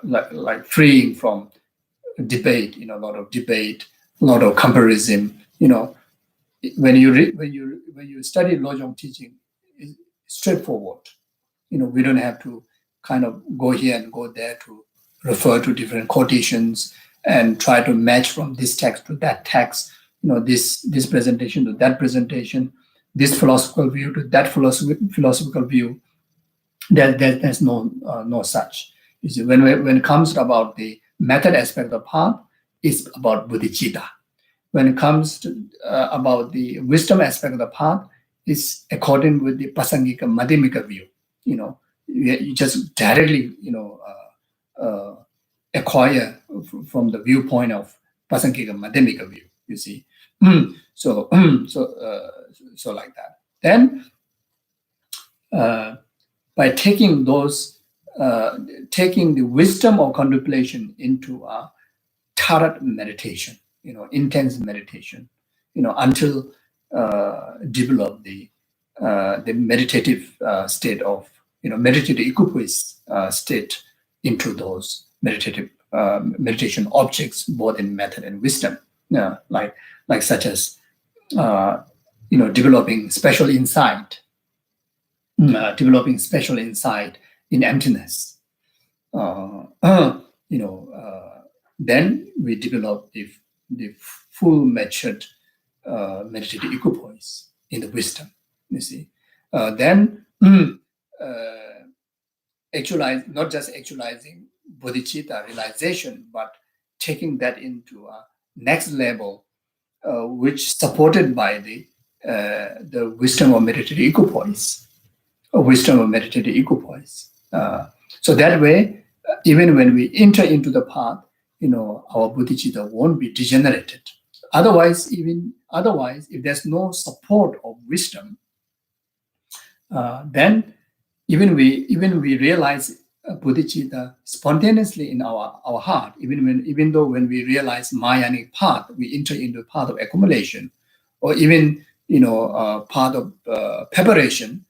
Like freeing from debate, a lot of debate, a lot of comparison. When you study Lojong teaching, it's straightforward. We don't have to kind of go here and go there to refer to different quotations and try to match from this text to that text, this presentation to that presentation, this philosophical view to that philosophical view. There's no such. You see, when it comes about the method aspect of the path, it's about bodhicitta. When it comes to about the wisdom aspect of the path, it's according with the prasangika madhyamika view. You just directly acquire from the viewpoint of prasangika madhyamika view. You see, so like that. Then by taking taking the wisdom of contemplation into a tarat meditation, intense meditation, until develop the meditative state of, meditative equipoise state into those meditative meditation objects, both in method and wisdom, like such as developing special insight, in emptiness. Then we develop the full matured meditative equipoise in the wisdom. You see, then not just actualizing bodhicitta realization, but taking that into a next level, which supported by the wisdom of meditative equipoise, so that way, even when we enter into the path, our bodhicitta won't be degenerated. Otherwise, if there's no support of wisdom, then even we realize bodhicitta spontaneously in our heart, even though when we realize mayanic path, we enter into a path of accumulation, or even path of preparation,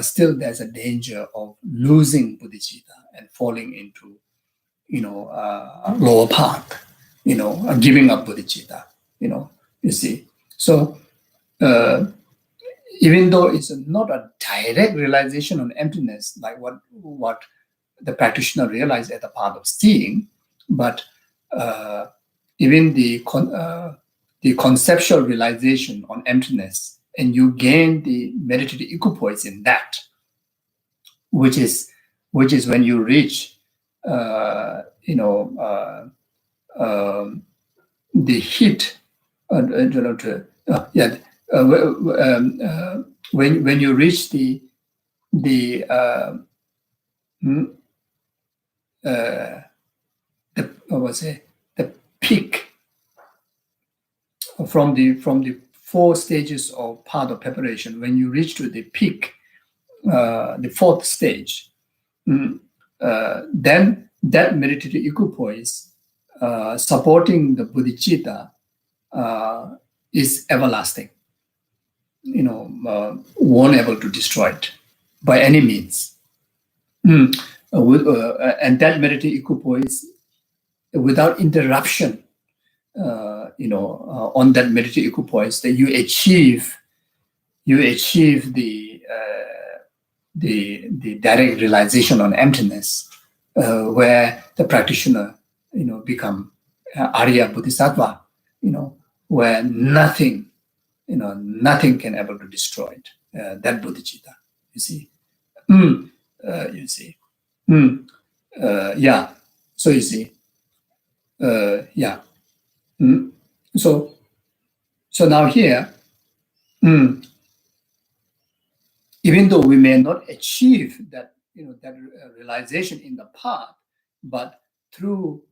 still there's a danger of losing bodhicitta and falling into lower path, giving up bodhicitta, you see. So even though it's not a direct realization on emptiness, like what the practitioner realized at the path of seeing, but even the conceptual realization on emptiness, and you gain the meditative equipoise in that, which is when you reach the heat, when you reach the peak from the 4 stages of path of preparation. When you reach to the peak, the 4th stage, then that meditative equipoise supporting the bodhicitta is everlasting. Won't able to destroy it by any means. And that meditative equipoise, without interruption, on that meditative equipoise, that you achieve the direct realization on emptiness, where the practitioner, become Arya Bodhisattva, where nothing can able to destroy it. That bodhicitta, you see. You see. Yeah. So you see. Yeah. So now here, even though we may not achieve that, that realization in the path, but through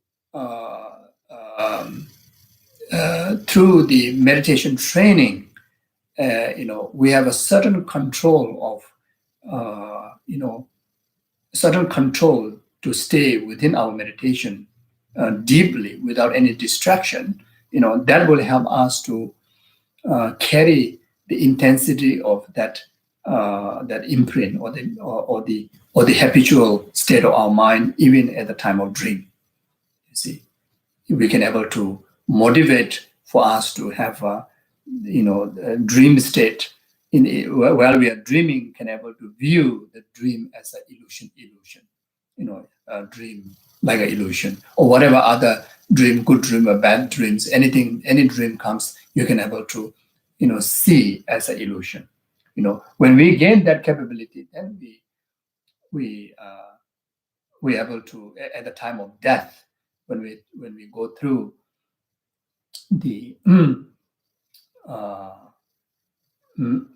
the meditation training, we have a certain control of, certain control to stay within our meditation deeply without any distraction. That will help us to carry the intensity of that imprint or the habitual state of our mind, even at the time of dream. You see, we can able to motivate for us to have a dream state while we are dreaming, can able to view the dream as an illusion, a dream like an illusion, or whatever other dream, good dream or bad dreams, anything, any dream comes, you can able to, see as an illusion. When we gain that capability, then we able to, at the time of death, when we go through the uh, mm,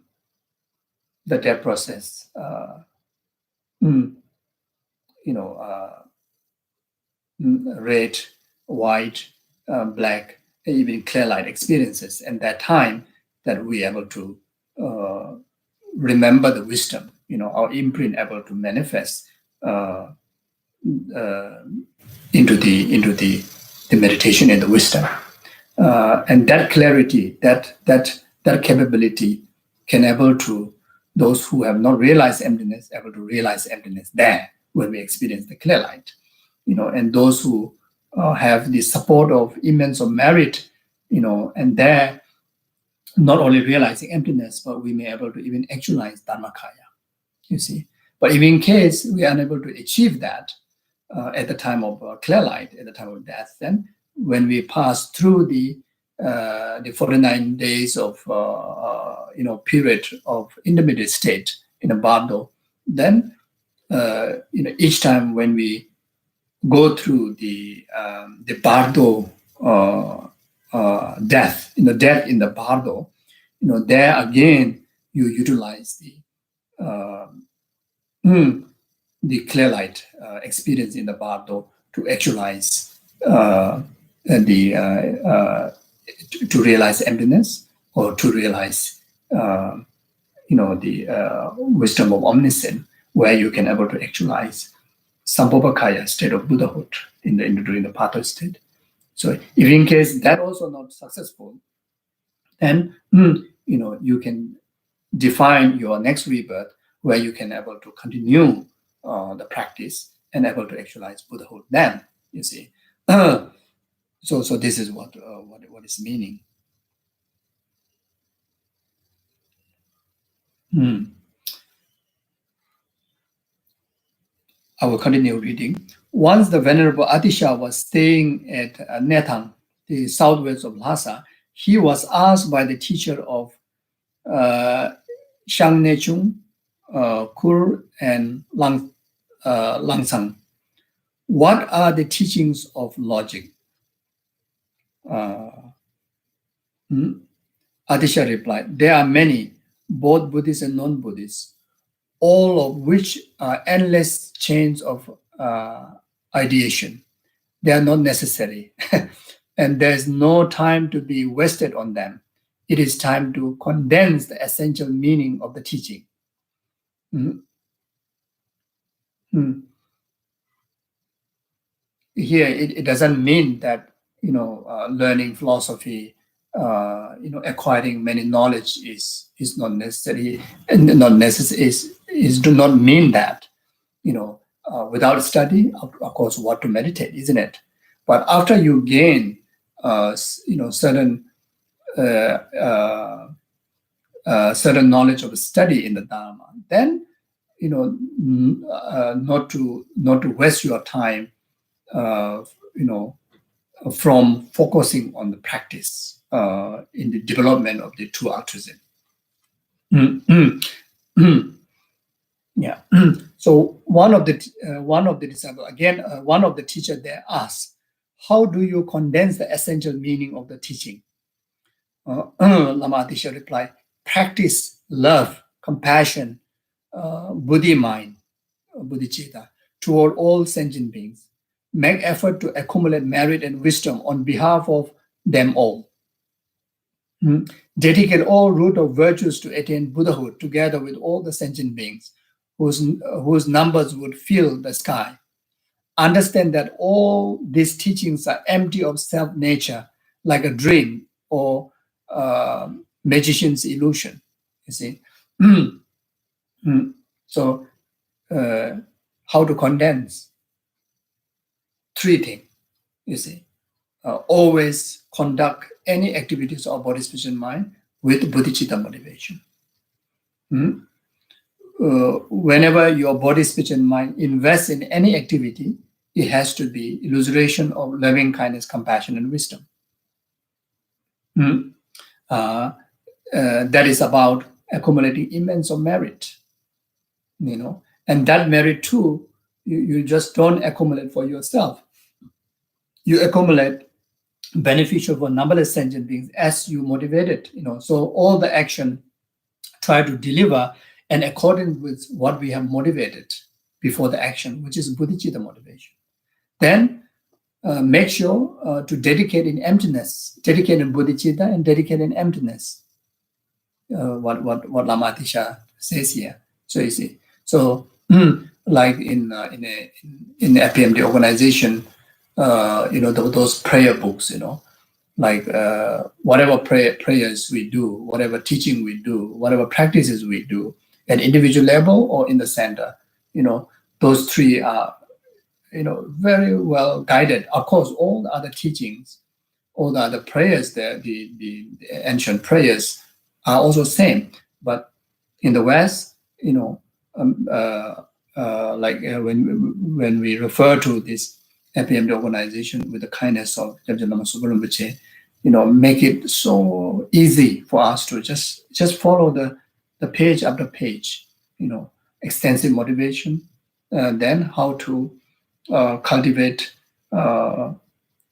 the death process, mm, red, white, black, even clear light experiences, and that time that we able to remember the wisdom, our imprint able to manifest into the meditation and the wisdom, and that clarity, that capability can able to those who have not realized emptiness able to realize emptiness there when we experience the clear light, and those who have the support of immense of merit, and there not only realizing emptiness, but we may able to even actualize dharmakaya, you see. But if in case we are unable to achieve that at the time of clear light, at the time of death, then when we pass through the 49 days of period of intermediate state in a bardo, then each time when we go through the bardo death, death in the bardo, there again you utilize the clear light experience in the bardo to actualize to realize emptiness, or to realize the wisdom of omniscience, where you can able to actualize Sambhogakaya, state of Buddhahood during the Pato state. So if in case that also not successful, then you can define your next rebirth, where you can able to continue the practice and able to actualize Buddhahood. Then you see. So this is what is meaning. I will continue reading. Once the Venerable Atisha was staying at Nethang, the southwest of Lhasa, he was asked by the teacher of Shangnechung, Kur, and Langsang, what are the teachings of logic? Atisha replied, there are many, both Buddhist and non-Buddhist, all of which are endless chains of ideation. They are not necessary, and there's no time to be wasted on them. It is time to condense the essential meaning of the teaching. Here, it doesn't mean that learning philosophy, acquiring many knowledge is not necessary, and not necessary is do not mean that without study, of course, what to meditate, isn't it? But after you gain certain certain knowledge of study in the Dharma, then not to waste your time from focusing on the practice in the development of the true altruism. Yeah. So one of the disciples, again, one of the teachers there asked, how do you condense the essential meaning of the teaching? Lama Atisha replied, practice love, compassion, buddhi mind, bodhicitta, toward all sentient beings. Make effort to accumulate merit and wisdom on behalf of them all. Dedicate all root of virtues to attain Buddhahood together with all the sentient beings whose numbers would fill the sky. Understand that all these teachings are empty of self-nature, like a dream or magician's illusion, you see. So how to condense? Three things, you see. Always conduct any activities of body, speech, and mind with bodhicitta motivation. Whenever your body, speech, and mind invest in any activity, it has to be illustration of loving kindness, compassion, and wisdom. That is about accumulating immense of merit, and that merit too, you just don't accumulate for yourself. You accumulate beneficial for numberless sentient beings as you motivate it. So all the action try to deliver and according with what we have motivated before the action, which is bodhicitta motivation. Then make sure to dedicate in emptiness, dedicate in bodhicitta and dedicate in emptiness. What Lama Atisha says here. So you see, like in the FPMD organization, those prayer books, like whatever prayers we do, whatever teaching we do, whatever practices we do, at individual level or in the center, those three are, very well guided. Of course, all the other teachings, all the other prayers there, the ancient prayers are also same. But in the West, when we refer to this FPMD organization with the kindness of Jabja Lama Supa Rinpoche, make it so easy for us to just follow the page after page, extensive motivation, then how to cultivate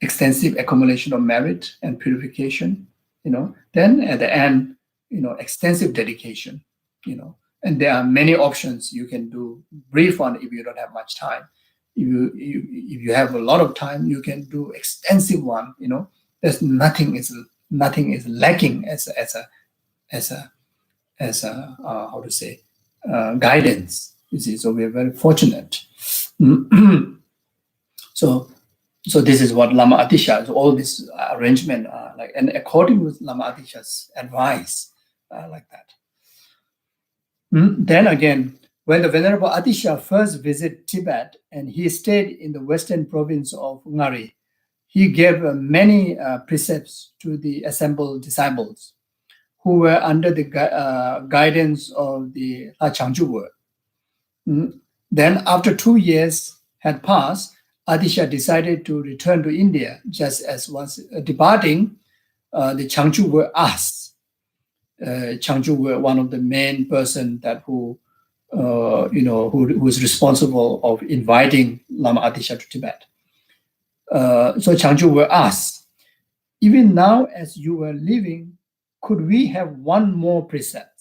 extensive accumulation of merit and purification, then at the end, extensive dedication, and there are many options you can do. Brief one if you don't have much time. If you have a lot of time, you can do extensive one. There's nothing is lacking as a how to say guidance. You see, so we're very fortunate. So this is what Lama Atisha. So all this arrangement like, and according with Lama Atisha's advice, like that. Then again, when the Venerable Atisha first visited Tibet and he stayed in the western province of Ngari, he gave many precepts to the assembled disciples who were under the guidance of the Changchu. Then after 2 years had passed, Atisha decided to return to India. Just as was departing, the Changchu were asked. Changchu were one of the main person that who was responsible of inviting Lama Atisha to Tibet. So Changchu were asked, even now as you were leaving, could we have one more precept?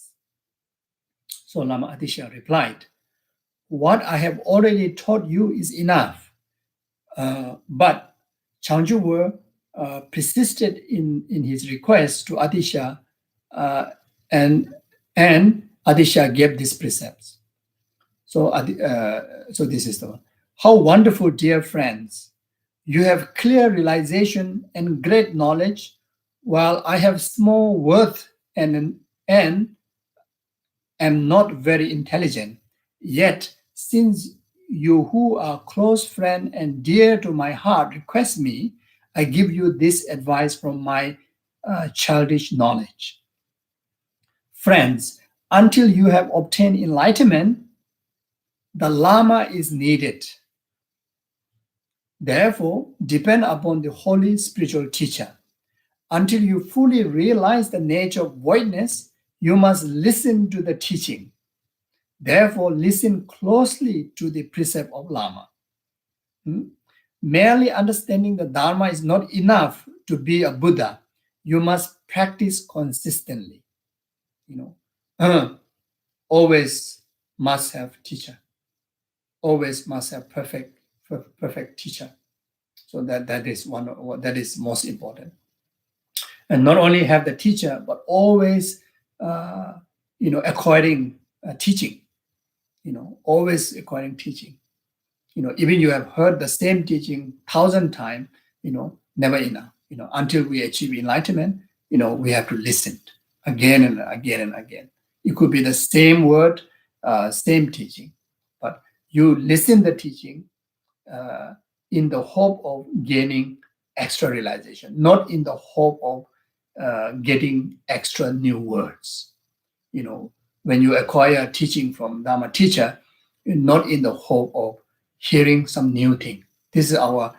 So Lama Atisha replied, what I have already taught you is enough. But Changchu were persisted in his request to Atisha, and Atisha gave these precepts. So this is the one. How wonderful, dear friends! You have clear realization and great knowledge, while I have small worth and am not very intelligent. Yet, since you who are close friend and dear to my heart request me, I give you this advice from my childish knowledge. Friends, until you have obtained enlightenment, the Lama is needed. Therefore, depend upon the holy spiritual teacher. Until you fully realize the nature of voidness, you must listen to the teaching. Therefore, listen closely to the precept of Lama. Merely understanding the Dharma is not enough to be a Buddha. You must practice consistently. Always must have teacher. Always must have perfect teacher. So that is most important. And not only have the teacher, but always acquiring teaching. Always acquiring teaching. Even you have heard the same teaching 1,000 times, never enough. Until we achieve enlightenment, we have to listen again and again and again. It could be the same word, same teaching, but you listen the teaching in the hope of gaining extra realization, not in the hope of getting extra new words. When you acquire teaching from Dharma teacher, not in the hope of hearing some new thing, This is our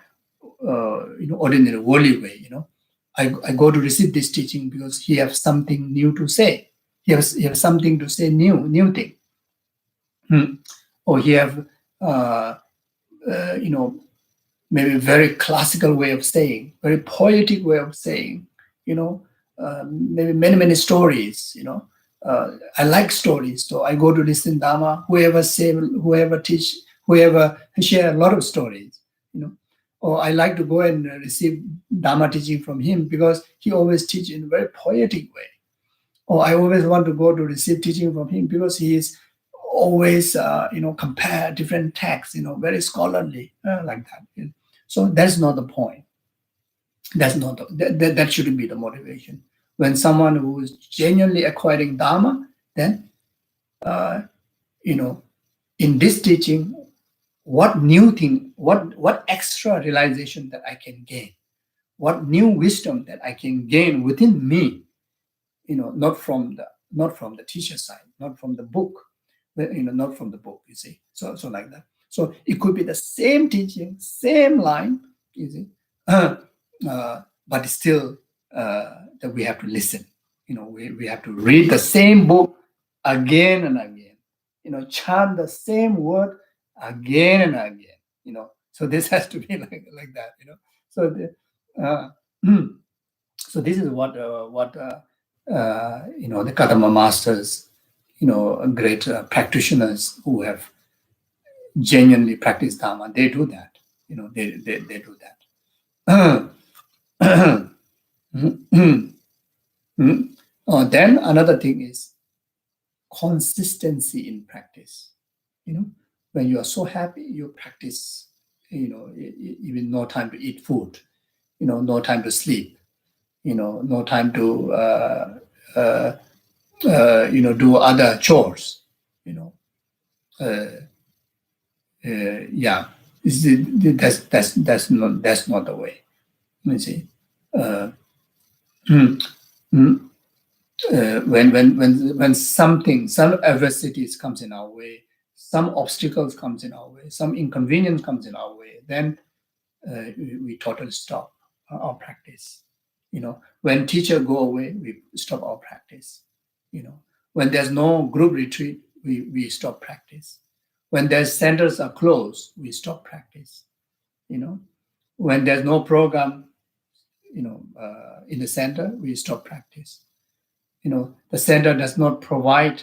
ordinary worldly way. I go to receive this teaching because he has something new to say. He has something to say, new thing. Or he have maybe very classical way of saying, very poetic way of saying. Maybe many stories. I like stories, so I go to listen Dharma. Whoever teach, whoever share a lot of stories. Or I like to go and receive Dharma teaching from him because he always teach in a very poetic way. Or I always want to go to receive teaching from him because he is always compare different texts, very scholarly, like that. So that's not the point. That's not that shouldn't be the motivation. When someone who is genuinely acquiring Dharma, then in this teaching, what new thing, what extra realization that I can gain, what new wisdom that I can gain within me, not from the teacher side, not from the book, not from the book, you see. So like that. So it could be the same teaching, same line, you see, but still that we have to listen. We have to read the same book again and again. Chant the same word again and again. So this has to be like that. So so this is what the Kadama masters, great practitioners who have genuinely practiced Dharma, they do that. They do that. Then another thing is consistency in practice. When you are so happy, you practice. Even no time to eat food. No time to sleep. No time to do other chores. Yeah, that's not the way. You see, when some adversities comes in our way, some obstacles comes in our way, some inconvenience comes in our way, then we totally stop our practice. When teacher go away, we stop our practice. When there's no group retreat, we stop practice. When there's centers are closed, we stop practice. When there's no program, in the center, we stop practice. The center does not provide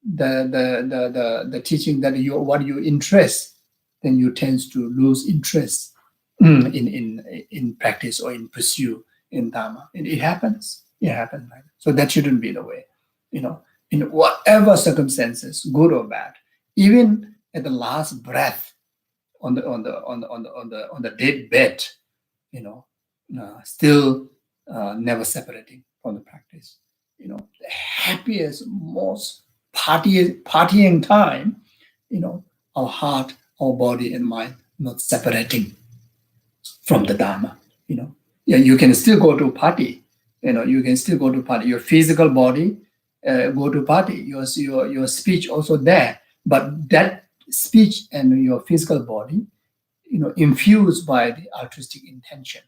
the teaching that what you interest, then you tend to lose interest in practice or in pursue in Dharma. It happens. It happens like that. So that shouldn't be the way. In whatever circumstances, good or bad, even at the last breath on the dead bed, still never separating from the practice. The happiest, most partying time, our heart, our body and mind not separating from the Dharma. You can still go to party. You can still go to party. Your physical body go to party. Your speech also there, but that speech and your physical body, infused by the altruistic intention.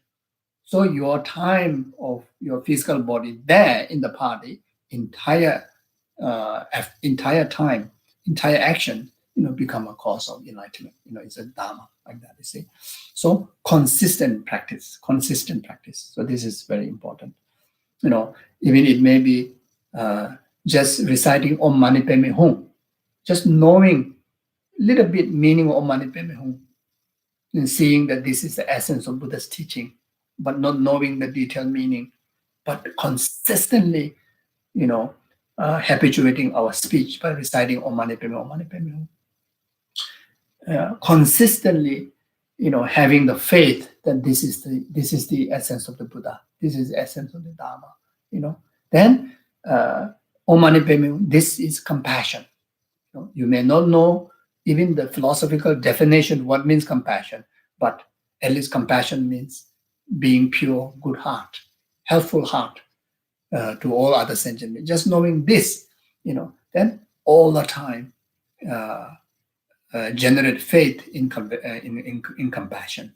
So your time of your physical body there in the party, entire time, entire action, become a cause of enlightenment. It's a Dharma like that, you see. So consistent practice. So this is very important. Even it may be just reciting Om Mani Padme Hum, just knowing little bit meaning of Om Mani Padme Hum, and seeing that this is the essence of Buddha's teaching, but not knowing the detailed meaning, but consistently, habituating our speech by reciting Om Mani Padme Hum. Consistently, having the faith that this is the essence of the Buddha, this is the essence of the Dharma. Then Om Mani Padme Hum, this is compassion. You may not know even the philosophical definition what means compassion, but at least compassion means being pure, good heart, helpful heart to all other sentient beings. Just knowing this, then all the time generate faith in compassion.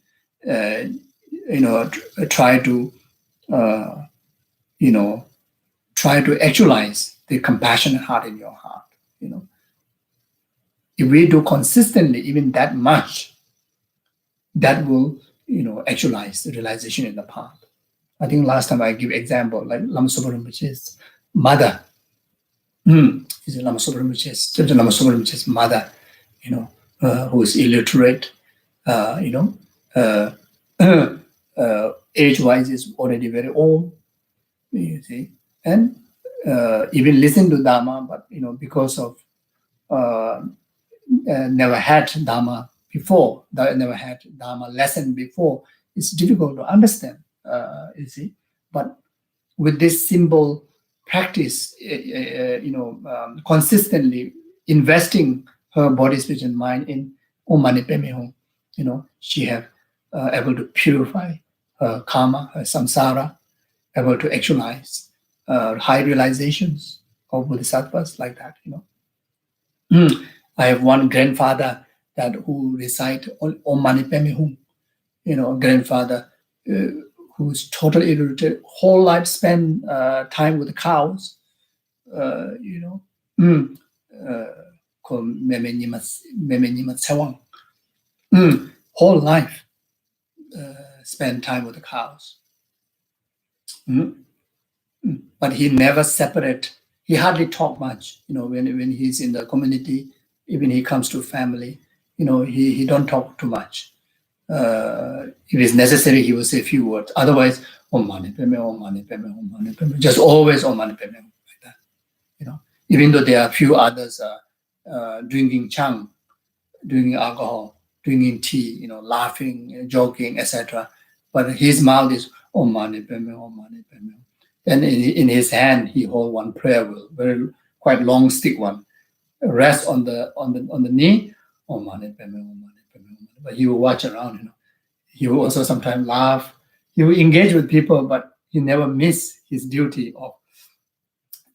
Try to try to actualize the compassionate heart in your heart. If we do consistently, even that much, that will actualize the realization in the path. I think last time I give example like Lama Zopa Rinpoche's mother. Is Lama Zopa Rinpoche's mother, who is illiterate, age-wise is already very old, you see, and even listen to Dharma, but because of never had Dharma before, never had Dharma lesson before, it's difficult to understand, you see. But with this simple practice, consistently investing her body, spirit, and mind in Om Mani Padme Hum, she have able to purify her karma, her samsara, able to actualize high realizations of bodhisattvas like that. I have one grandfather that who recite Om Mani Padme Hum, grandfather who's totally illiterate, whole life spent time with the cows, whole life spend time with the cows. But he never separate. He hardly talk much. When he's in the community, even he comes to family, he don't talk too much. If it's necessary, he will say a few words. Otherwise, Om Mani Padme, Om Mani Padme, Om Mani Padme, just always Om Mani Padme like that. Even though there are a few others drinking chang, drinking alcohol, drinking tea, laughing, joking, etc. But his mouth is Om Mani Padme, Om Mani Padme. And in his hand, he hold one prayer wheel, very quite long stick one. Rest on the knee, Om Mani Padme, Om Mani Padme. But he will watch around. He will also sometimes laugh. He will engage with people, but he never miss his duty of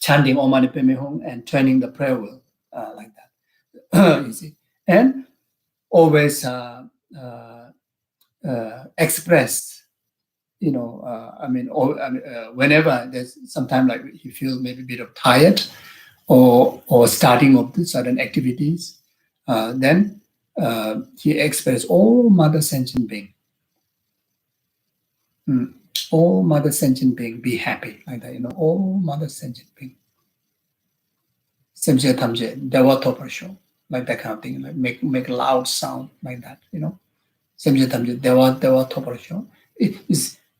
chanting Om Mani Padme Hum and turning the prayer wheel like that. You see, and always express. Whenever there's sometimes like he feels maybe a bit of tired or starting of certain activities, then he expresses all Mother Sentient Being. All Mother Sentient Being, be happy like that. All Mother Sentient Being. Semje Tamje, Dewa Toparsho, like that kind of thing. Like make loud sound like that. Semje Tamje, Dewa Toparsho.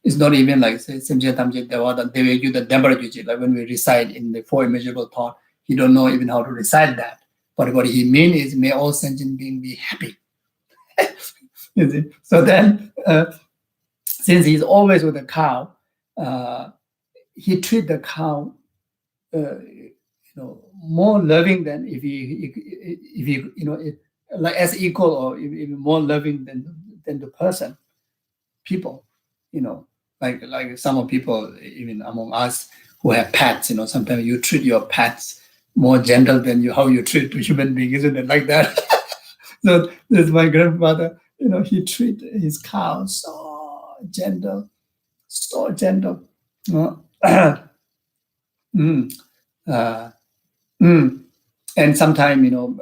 It's not even like Semje Tamje Dewa Deveju the Debarjuji, like when we recite in the Four Immeasurable Thought, he don't know even how to recite that. But what he means is, may all sentient beings be happy. You see? So then, since he's always with the cow, he treats the cow, more loving than if he like as equal or even more loving than the person, people, like some of people, even among us who have pets, sometimes you treat your pets more gentle than how you treat a human being, isn't it? Like that. So this is my grandfather, he treat his cow so gentle, so gentle. And sometimes,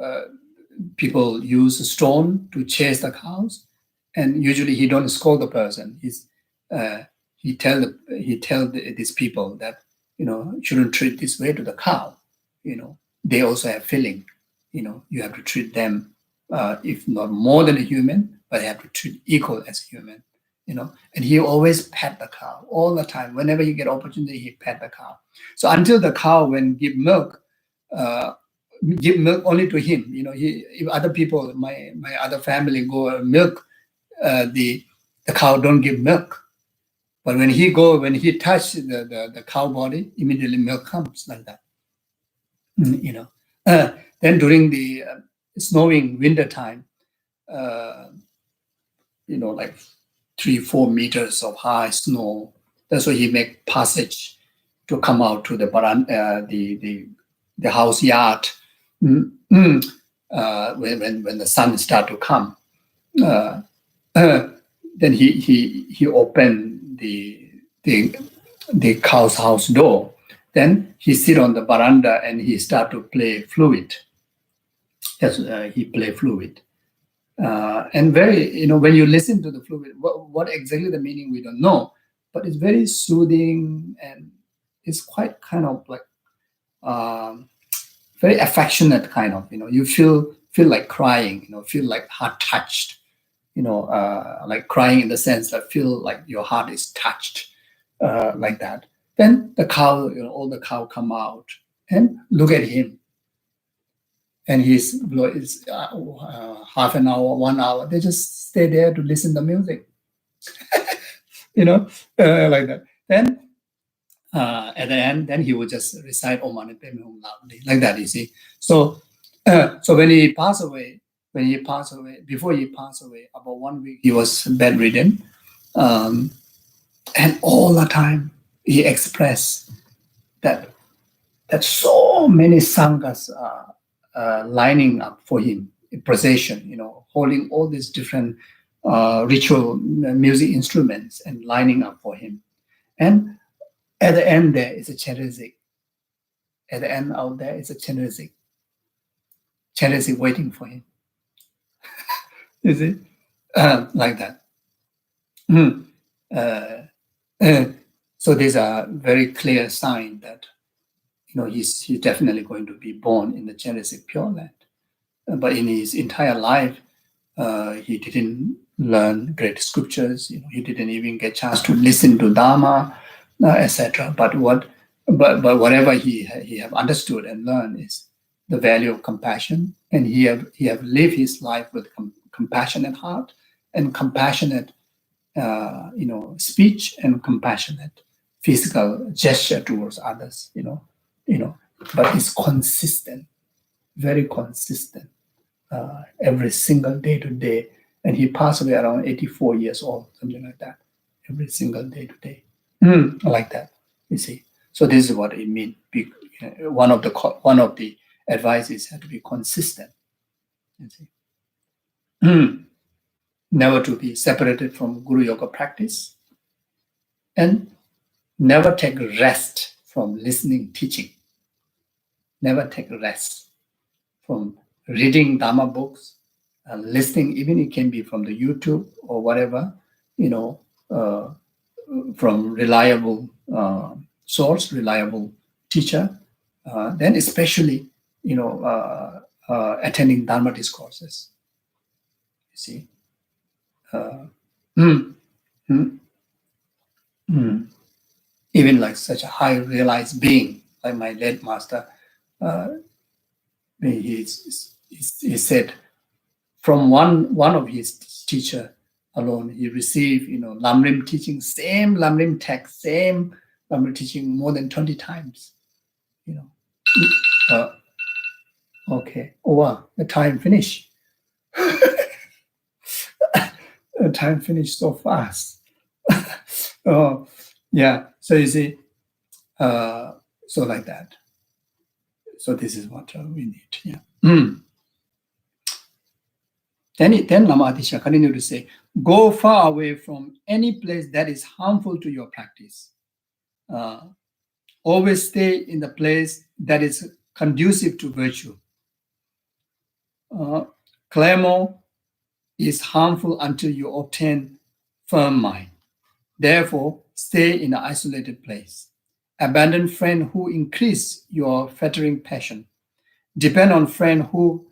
people use a stone to chase the cows, and usually he don't scold the person. He tell these people that shouldn't treat this way to the cow. They also have feeling. You have to treat them, if not more than a human, but you have to treat equal as a human. And he always pet the cow all the time. Whenever he get opportunity, he pet the cow. So until the cow, when give milk only to him. If other people, my other family go milk, the cow don't give milk. But when he touch the cow body, immediately milk comes like that. Then during the snowing winter time, like 3-4 meters of high snow. That's why he make passage to come out to the house yard. when the sun start to come, then he opened the cow's house door. Then he sit on the veranda and he start to play flute. Yes, he play flute. And very, when you listen to the flute, what exactly the meaning we don't know, but it's very soothing and it's quite kind of like very affectionate kind of, you feel like crying, feel like heart touched, like crying in the sense that feel like your heart is touched, like that. Then the cow, all the cow come out and look at him. And he's half an hour, 1 hour. They just stay there to listen to music, like that. Then at the end, then he would just recite Om Mani Padme Hum loudly, like that. You see. So when he passed away, before he passed away, about 1 week, he was bedridden, and all the time he expressed that so many sanghas are lining up for him in procession, holding all these different ritual music instruments and lining up for him. And at the end there is a Cherezik. At the end out there is a Cherezik. Cherezik waiting for him. You see? Like that. So these are very clear sign that he's definitely going to be born in the Genesis Pure Land. But in his entire life, he didn't learn great scriptures. He didn't even get a chance to listen to Dharma, etc. But whatever he have understood and learned is the value of compassion, and he have lived his life with compassionate heart and compassionate, speech and compassionate physical gesture towards others. But it's consistent, very consistent, every single day to day. And he passed away around 84 years old, something like that, every single day to day, like that. You see. So this is what it means. One of the advices had to be consistent. You see. Never to be separated from Guru Yoga practice, and never take rest from listening, teaching. Never take rest from reading Dharma books and listening, even it can be from the YouTube or whatever, from reliable source, reliable teacher. Then especially, attending Dharma discourses. You see. Even like such a high realized being, like my late master, he said, from one of his teacher alone, he received, Lamrim teaching, same Lamrim text, same Lamrim teaching more than 20 times. Okay. Oh wow, the time finished. The time finished so fast. Oh, yeah. So you see, so like that. So this is what we need. Yeah. Then Lama Atisha continued to say, go far away from any place that is harmful to your practice. Always stay in the place that is conducive to virtue. Clamor is harmful until you obtain firm mind. Therefore, stay in an isolated place. Abandon friend who increase your fettering passion. Depend on friend who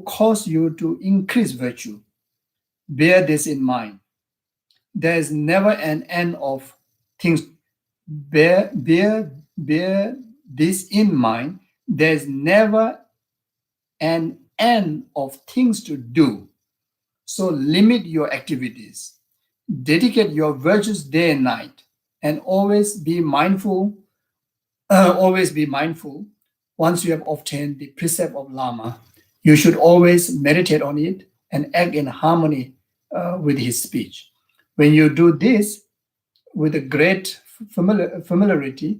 cause you to increase virtue. Bear this in mind. There is never an end of things. Bear this in mind. There is never an end of things to do. So limit your activities. Dedicate your virtues day and night, and always be mindful. Once you have obtained the precept of Lama, you should always meditate on it and act in harmony with his speech. When you do this with a great familiarity,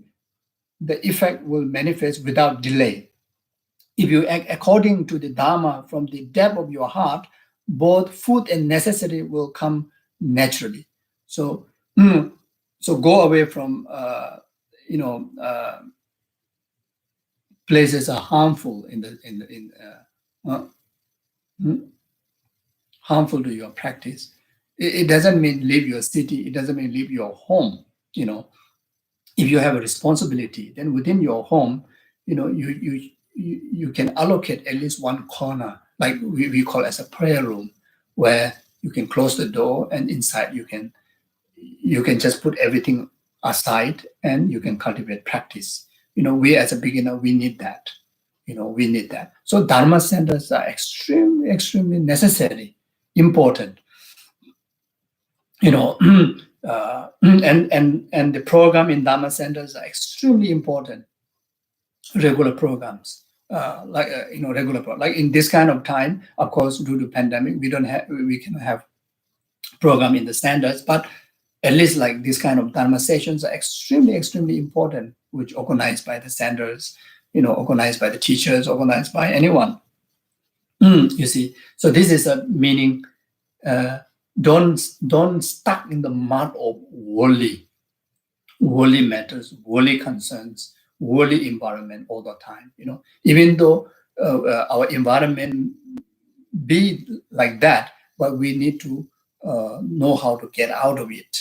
the effect will manifest without delay. if you act according to the Dharma from the depth of your heart, both food and necessity will come naturally. So, so go away from places are harmful harmful to your practice. It doesn't mean leave your city. It doesn't mean leave your home. If you have a responsibility, then within your home, you can allocate at least one corner, like we call as a prayer room, where you can close the door and inside you can just put everything aside and you can cultivate practice. We as a beginner, we need that. We need that. So Dharma centers are extremely, extremely necessary, important. And the program in Dharma centers are extremely important. Regular programs, like in this kind of time, of course, due to pandemic, we cannot have program in the standards, but at least like this kind of Dharma sessions are extremely, extremely important, which organized by the centers, organized by the teachers, organized by anyone. You see, so this is a meaning. Don't stuck in the mud of worldly matters, worldly concerns, worldly environment all the time. Even though our environment be like that, but we need to know how to get out of it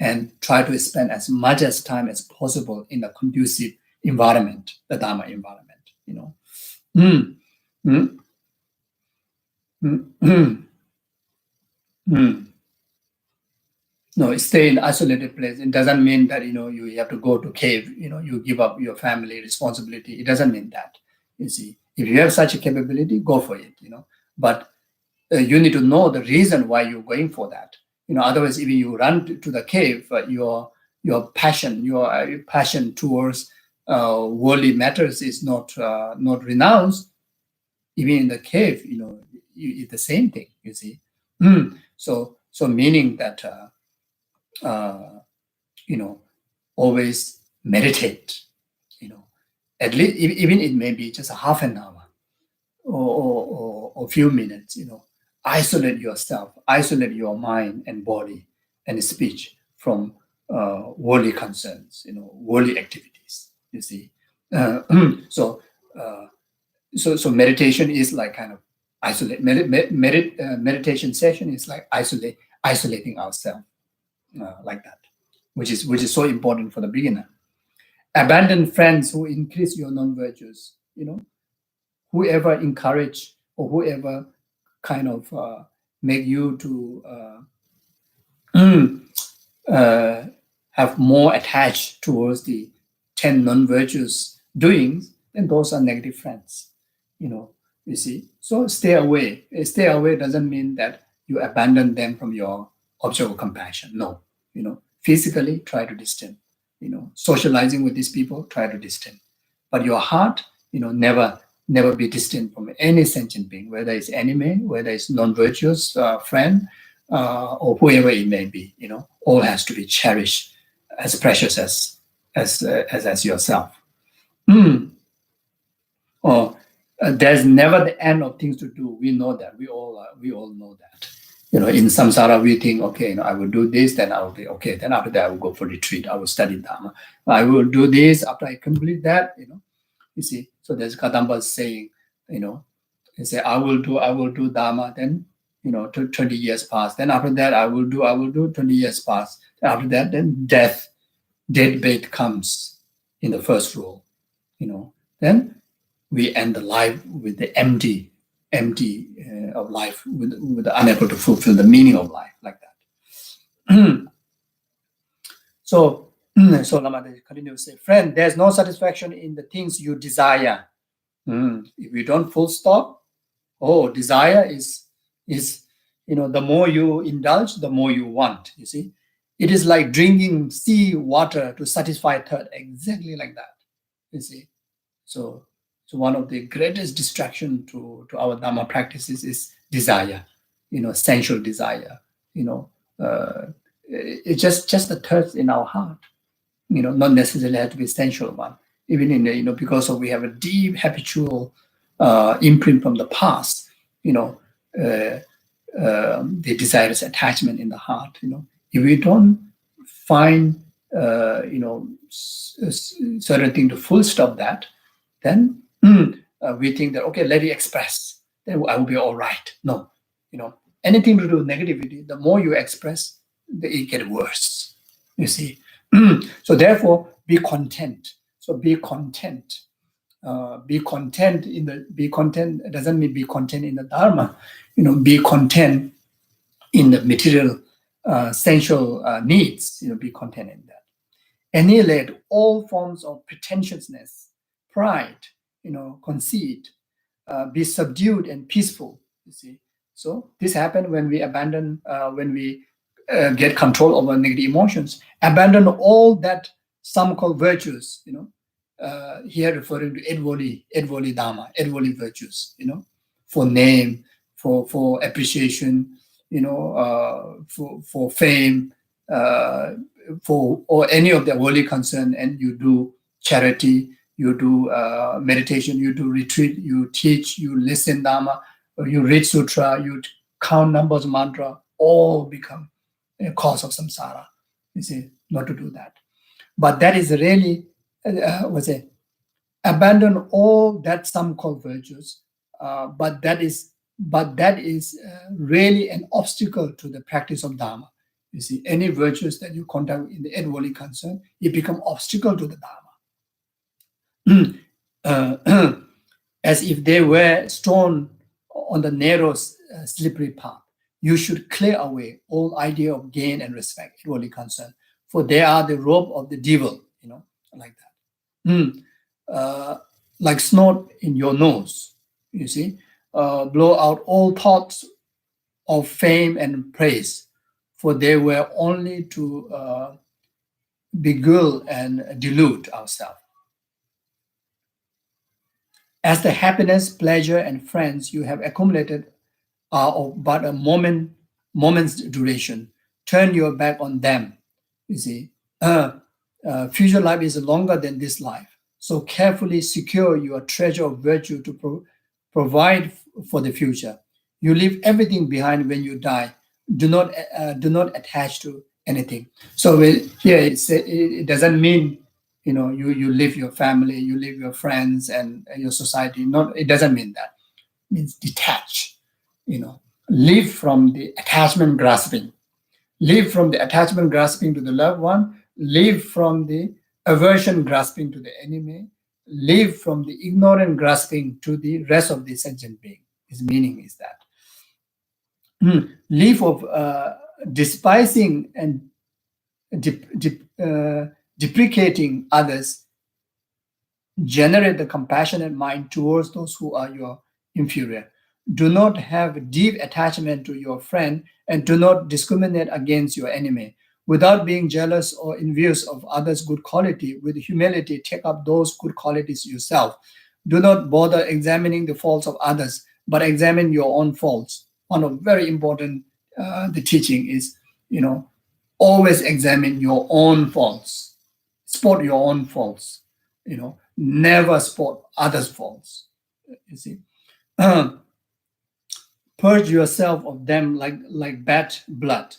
and try to spend as much as time as possible in a conducive environment, the Dharma environment. No, stay in isolated place. It doesn't mean that you have to go to cave. You give up your family responsibility. It doesn't mean that. You see, if you have such a capability, go for it. But you need to know the reason why you're going for that. Otherwise, if you run to the cave, your passion towards worldly matters is not renounced. Even in the cave, it's the same thing. You see, so meaning that always meditate. At least even it may be just a half an hour or a few minutes. Isolate yourself, isolate your mind and body and speech from worldly concerns, worldly activities. You see, so meditation is like kind of isolate. Meditation session is like isolating ourselves like that, which is so important for the beginner. Abandon friends who increase your non-virtues. Whoever encourage or whoever kind of make you to have more attached towards the 10 non-virtuous doings, then those are negative friends. You see. So stay away. Stay away doesn't mean that you abandon them from your object of compassion. No. Physically try to distance. Socializing with these people, try to distance. But your heart, never be distant from any sentient being, whether it's enemy, whether it's non-virtuous friend, or whoever it may be. All has to be cherished as precious as yourself. Or there's never the end of things to do. We know that. We all know that. In samsara, we think, okay, I will do this, then I will be okay. Then after that, I will go for retreat. I will study Dharma. I will do this after I complete that. You see. So there's Kadamba saying, he say, I will do Dharma. Then 20 years pass. Then after that, I will do 20 years pass. After that, then deathbed comes in the first rule. Then we end the life with the empty of life, with unable to fulfill the meaning of life, like that. So Lama continues to say, friend, there's no satisfaction in the things you desire. If you don't full stop, desire is the more you indulge, the more you want. You see, it is like drinking sea water to satisfy thirst, exactly like that. You see, so one of the greatest distraction to our Dharma practices is desire, sensual desire. It's just the thirst in our heart. Not necessarily have to be sensual one. Even in because we have a deep habitual imprint from the past, uh, the desirous attachment in the heart. If we don't find, certain thing to full stop that, then we think that, okay, let it express, then I will be all right. No, anything to do with negativity, the more you express, it get worse. You see, so therefore, be content. So be content. Be content in the be content doesn't mean be content in the Dharma. Be content in the material, sensual needs. Be content in that. Annihilate all forms of pretentiousness, pride, conceit. Be subdued and peaceful. You see, so this happens when we abandon, when we get control over negative emotions. Abandon all that some call virtues. Here referring to Edvoli Dharma, Edvoli virtues. For name, for appreciation, for fame, for or any of the worldly concern, and you do charity, you do meditation, you do retreat, you teach, you listen Dharma, or you read sutra, you count numbers mantra, all become a cause of samsara. You see, not to do that. But that is really, abandon all that some call virtues, but that is really an obstacle to the practice of Dharma. You see, any virtues that you contact in the inwardly concern, it become obstacle to the Dharma. As if they were stone on the narrow, slippery path. You should clear away all idea of gain and respect, inwardly concern, for they are the robe of the devil, like that. Like snot in your nose, you see. Blow out all thoughts of fame and praise, for they were only to beguile and delude ourselves. As the happiness, pleasure, and friends you have accumulated are of but a moment's duration, turn your back on them. You see, future life is longer than this life. So carefully secure your treasure of virtue to provide for the future. You leave everything behind when you die. Do not attach to anything. So here it doesn't mean you leave your family, you leave your friends and your society. Not, it doesn't mean that. It means detach. Live from the attachment grasping. Live from the attachment grasping to the loved one. Live from the aversion grasping to the enemy. Live from the ignorant grasping to the rest of the sentient being. His meaning is that. Live of despising and deprecating others. Generate the compassionate mind towards those who are your inferior. Do not have deep attachment to your friend, and do not discriminate against your enemy. Without being jealous or envious of others' good quality, with humility take up those good qualities yourself. Do not bother examining the faults of others, but examine your own faults. One of very important the teaching is, always examine your own faults. Spot your own faults. Never spot others' faults. You see. Purge yourself of them like bad blood.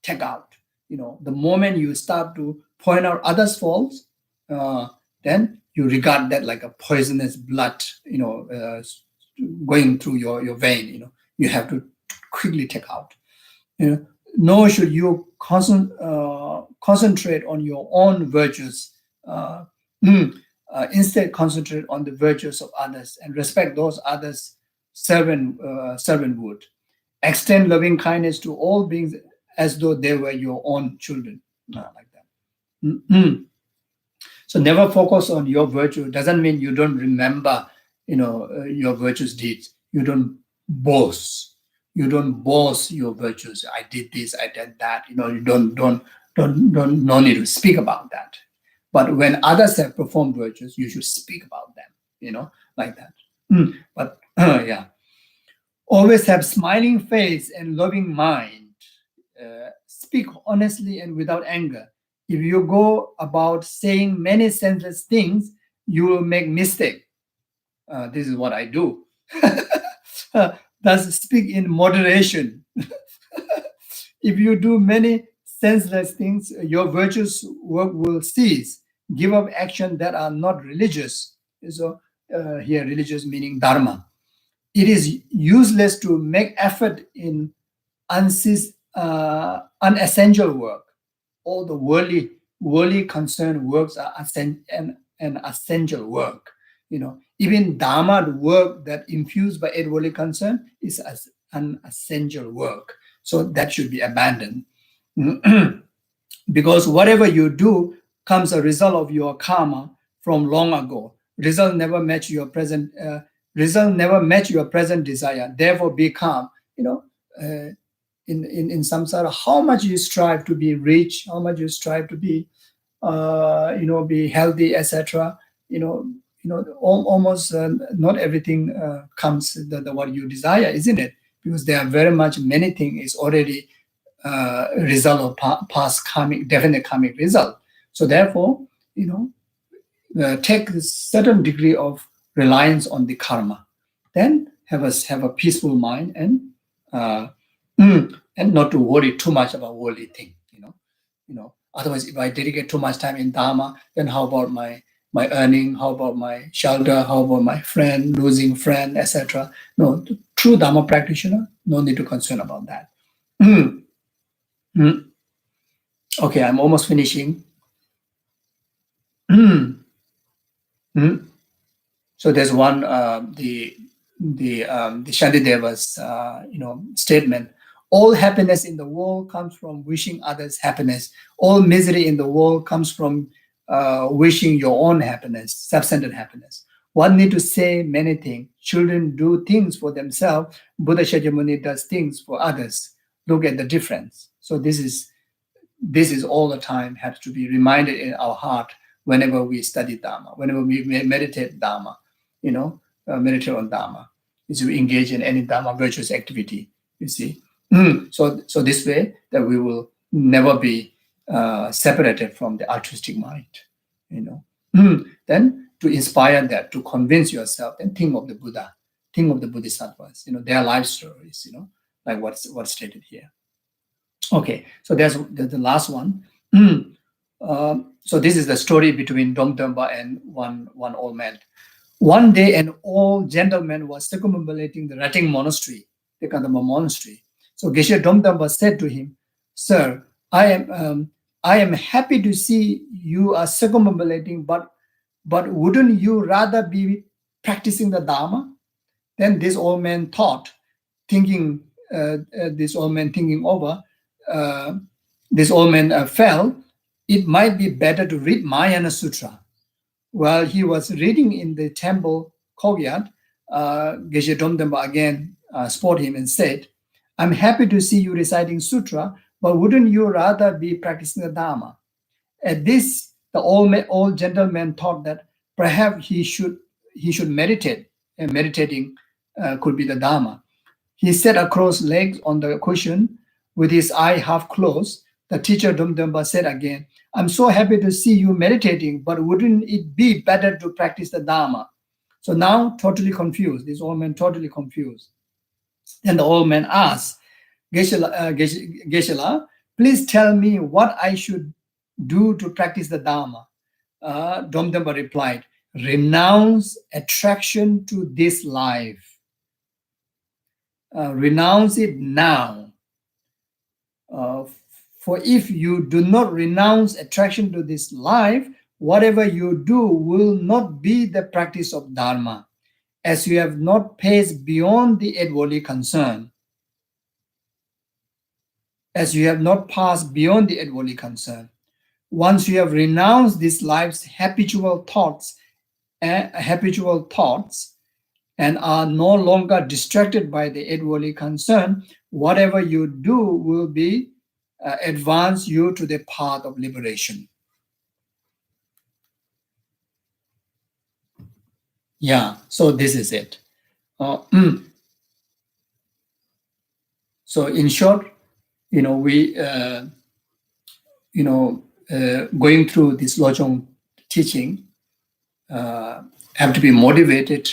Take out. The moment you start to point out others' faults, then you regard that like a poisonous blood, going through your vein. You have to quickly take out. Nor should you concentrate on your own virtues. Instead, concentrate on the virtues of others and respect those others' servanthood. Extend loving kindness to all beings as though they were your own children. Like that. So never focus on your virtue. Doesn't mean you don't remember, your virtuous deeds. You don't boast. You don't boast your virtues. I did this. I did that. You don't no need to speak about that. But when others have performed virtues, you should speak about them. Like that. But yeah, always have smiling face and loving mind. Speak honestly and without anger. If you go about saying many senseless things, you will make mistake. this is what I do. Thus speak in moderation. If you do many senseless things, your virtuous work will cease. Give up action that are not religious. So here, religious meaning dharma. It is useless to make effort in unessential work. All the worldly concerned works are an essential work. Even dharma, the work that infused by eight worldly concern, is as an essential work. So that should be abandoned. Because whatever you do comes a result of your karma from long ago. Result never match your present. Result never match your present desire. Therefore, be calm. In samsara, how much you strive to be rich, how much you strive to be, be healthy, etc. Almost not everything comes what you desire, isn't it? Because there are very much many things is already result of past karmic, definite karmic result. So therefore, take a certain degree of reliance on the karma, then have a peaceful mind and not to worry too much about worldly thing. Otherwise, if I dedicate too much time in dharma, then how about my earning? How about my shelter? How about my friend, losing friend, etc.? No, the true dharma practitioner, no need to concern about that. Okay, I'm almost finishing. So there's one the Shantideva's statement. All happiness in the world comes from wishing others happiness. All misery in the world comes from wishing your own happiness, self-centered happiness. One need to say many things. Children do things for themselves. Buddha Shakyamuni does things for others. Look at the difference. So this is all the time has to be reminded in our heart whenever we study Dharma, whenever we meditate Dharma, meditate on Dharma, is to engage in any Dharma virtuous activity, you see. So this way that we will never be separated from the altruistic mind, Then to inspire that, to convince yourself, then think of the Buddha, think of the Bodhisattvas, their life stories, like what's stated here. Okay, so there's the last one. So this is the story between Domdamba and one old man. One day, an old gentleman was circumambulating the Rating monastery, the Kandama monastery. So Geshe Domdamba said to him, "Sir, I am happy to see you are circumambulating, but wouldn't you rather be practicing the Dharma?" Then this old man thinking over. This old man felt it might be better to read Mahayana Sutra. While he was reading in the temple courtyard, Geshe Domdamba again spoke him and said, "I'm happy to see you reciting Sutra, but wouldn't you rather be practicing the Dharma?" At this, the old gentleman thought that perhaps he should meditate, and meditating could be the Dharma. He sat across legs on the cushion with his eye half closed. The teacher Domdamba said again, "I'm so happy to see you meditating, but wouldn't it be better to practice the Dharma?" So now, totally confused, this old man totally confused. Then the old man asked, Geshe-la, please tell me what I should do to practice the Dharma. Domdamba replied, "Renounce attraction to this life. Renounce it now. For if you do not renounce attraction to this life, whatever you do will not be the practice of Dharma, as you have not passed beyond the eight worldly concern. As you have not passed beyond the eight worldly concern. Once you have renounced this life's habitual thoughts, and are no longer distracted by the eight worldly concern, whatever you do will be advance you to the path of liberation." Yeah, so this is it. So in short, we going through this Lojong teaching have to be motivated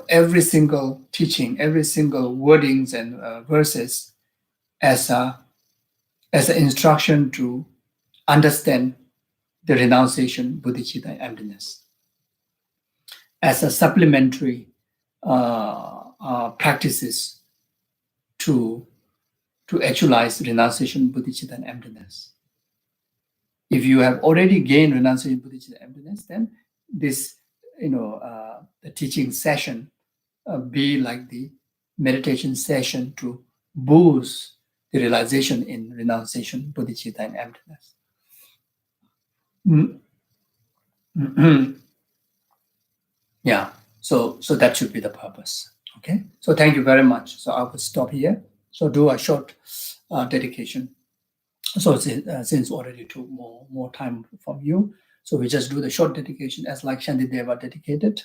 every single teaching, every single wordings and verses as an instruction to understand the renunciation, bodhicitta, and emptiness, as a supplementary practices to actualize renunciation, bodhicitta, and emptiness. If you have already gained renunciation, bodhicitta, and emptiness, then this, the teaching session be like the meditation session to boost the realization in renunciation, bodhicitta, and emptiness. Yeah, so that should be the purpose. Okay, so thank you very much. So I will stop here. So do a short dedication. So since already took more time from you, so we just do the short dedication as like Shantideva dedicated.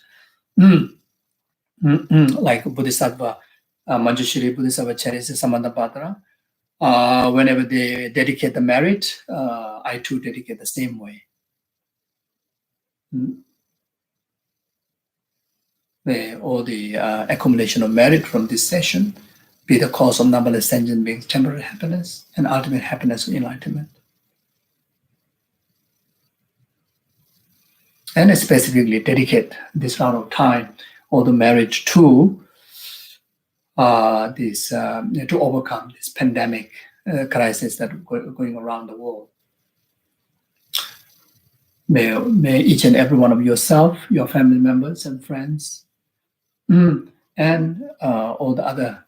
Like Bodhisattva, Manjushri Bodhisattva Charisi Samantapatra. Whenever they dedicate the merit, I too dedicate the same way. May all the accumulation of merit from this session be the cause of numberless sentient beings' temporary happiness and ultimate happiness of enlightenment. And I specifically dedicate this round of time, all the merit to this to overcome this pandemic crisis that going around the world. May each and every one of yourself, your family members and friends, and all the other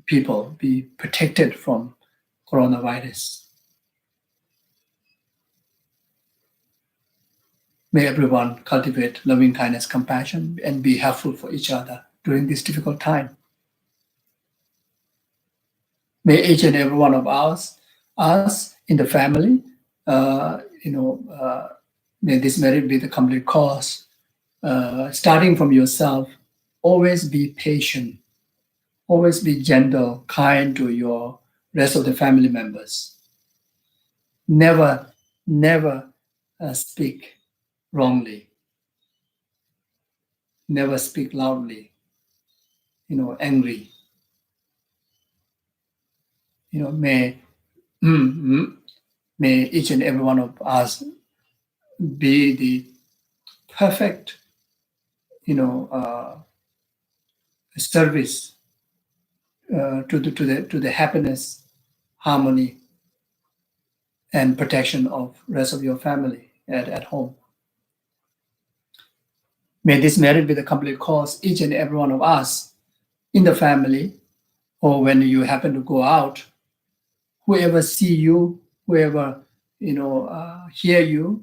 people be protected from coronavirus. May everyone cultivate loving kindness, compassion, and be helpful for each other during this difficult time. May each and every one of us in the family, may this merit be the complete cause. Starting from yourself, always be patient, always be gentle, kind to your rest of the family members. Never speak wrongly. Never speak loudly, angry. May each and every one of us be the perfect, service to the happiness, harmony, and protection of rest of your family at home. May this merit be the complete cause, each and every one of us in the family, or when you happen to go out, whoever see you, whoever hear you,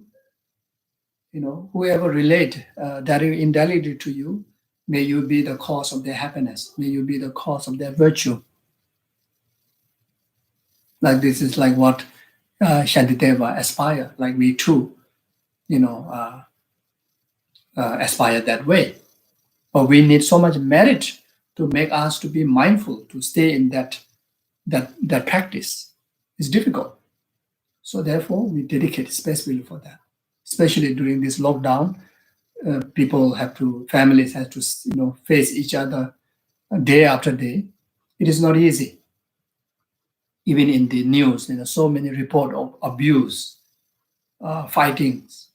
whoever relate directly, indirectly to you, may you be the cause of their happiness. May you be the cause of their virtue. Like this is like what Shantideva aspire. Like we too, aspire that way. But we need so much merit to make us to be mindful, to stay in that practice. It's difficult. So therefore, we dedicate specially for that. Especially during this lockdown, families have to, face each other day after day. It is not easy. Even in the news, so many reports of abuse, fightings.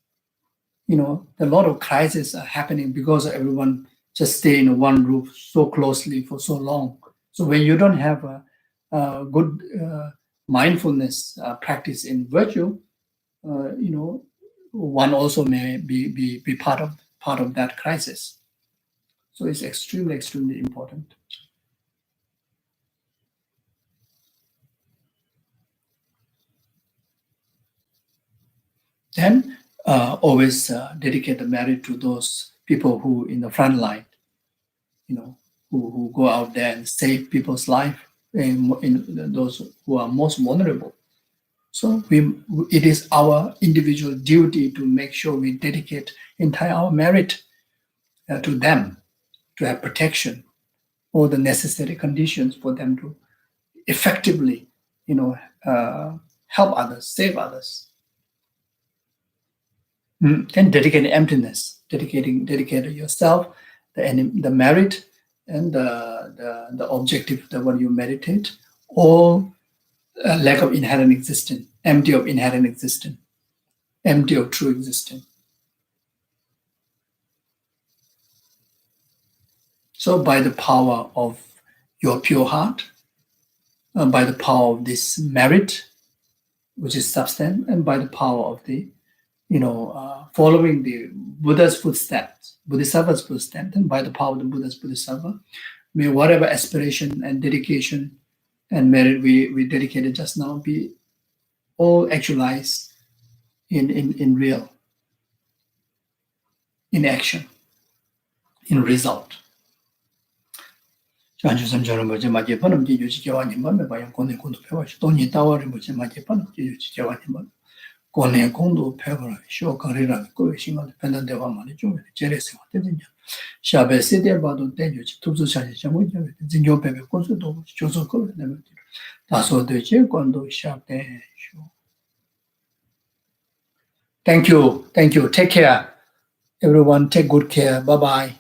A lot of crises are happening because everyone just stay in one roof so closely for so long. So when you don't have a good mindfulness practice in virtue, one also may be part of that crisis. So it's extremely, extremely important. Then always dedicate the merit to those people who in the front line, who go out there and save people's life, in those who are most vulnerable. So it is our individual duty to make sure we dedicate entire our merit to them, to have protection, all the necessary conditions for them to effectively, help others, save others. Then dedicate emptiness dedicate yourself, the merit, and the objective, the one you meditate, all lack of inherent existence, empty of inherent existence, empty of true existence. So by the power of your pure heart, by the power of this merit, which is substance, and by the power of the, following the Buddha's footsteps, Bodhisattva's footsteps, and by the power of the Buddha's Bodhisattva, may whatever aspiration and dedication and merit we dedicated just now be all actualized in real, in action, in result. Chanchu Samjara Moja Maji Panam Juji Jawanima, by a Kone Kundu Pevach, Tony Tower in Moja Maji Panam Juji Jawanima, Kone Kundu Pevra, Show Carrera, Coaching on the Pendant de Vamani, Jeres, Shabe City about the Dejuch, Tuzu Shaji, Zinjo Pepe Consudo, Josoko, never. That's what the Jekondo Shabe show. Thank you. Take care. Everyone, take good care. Bye bye.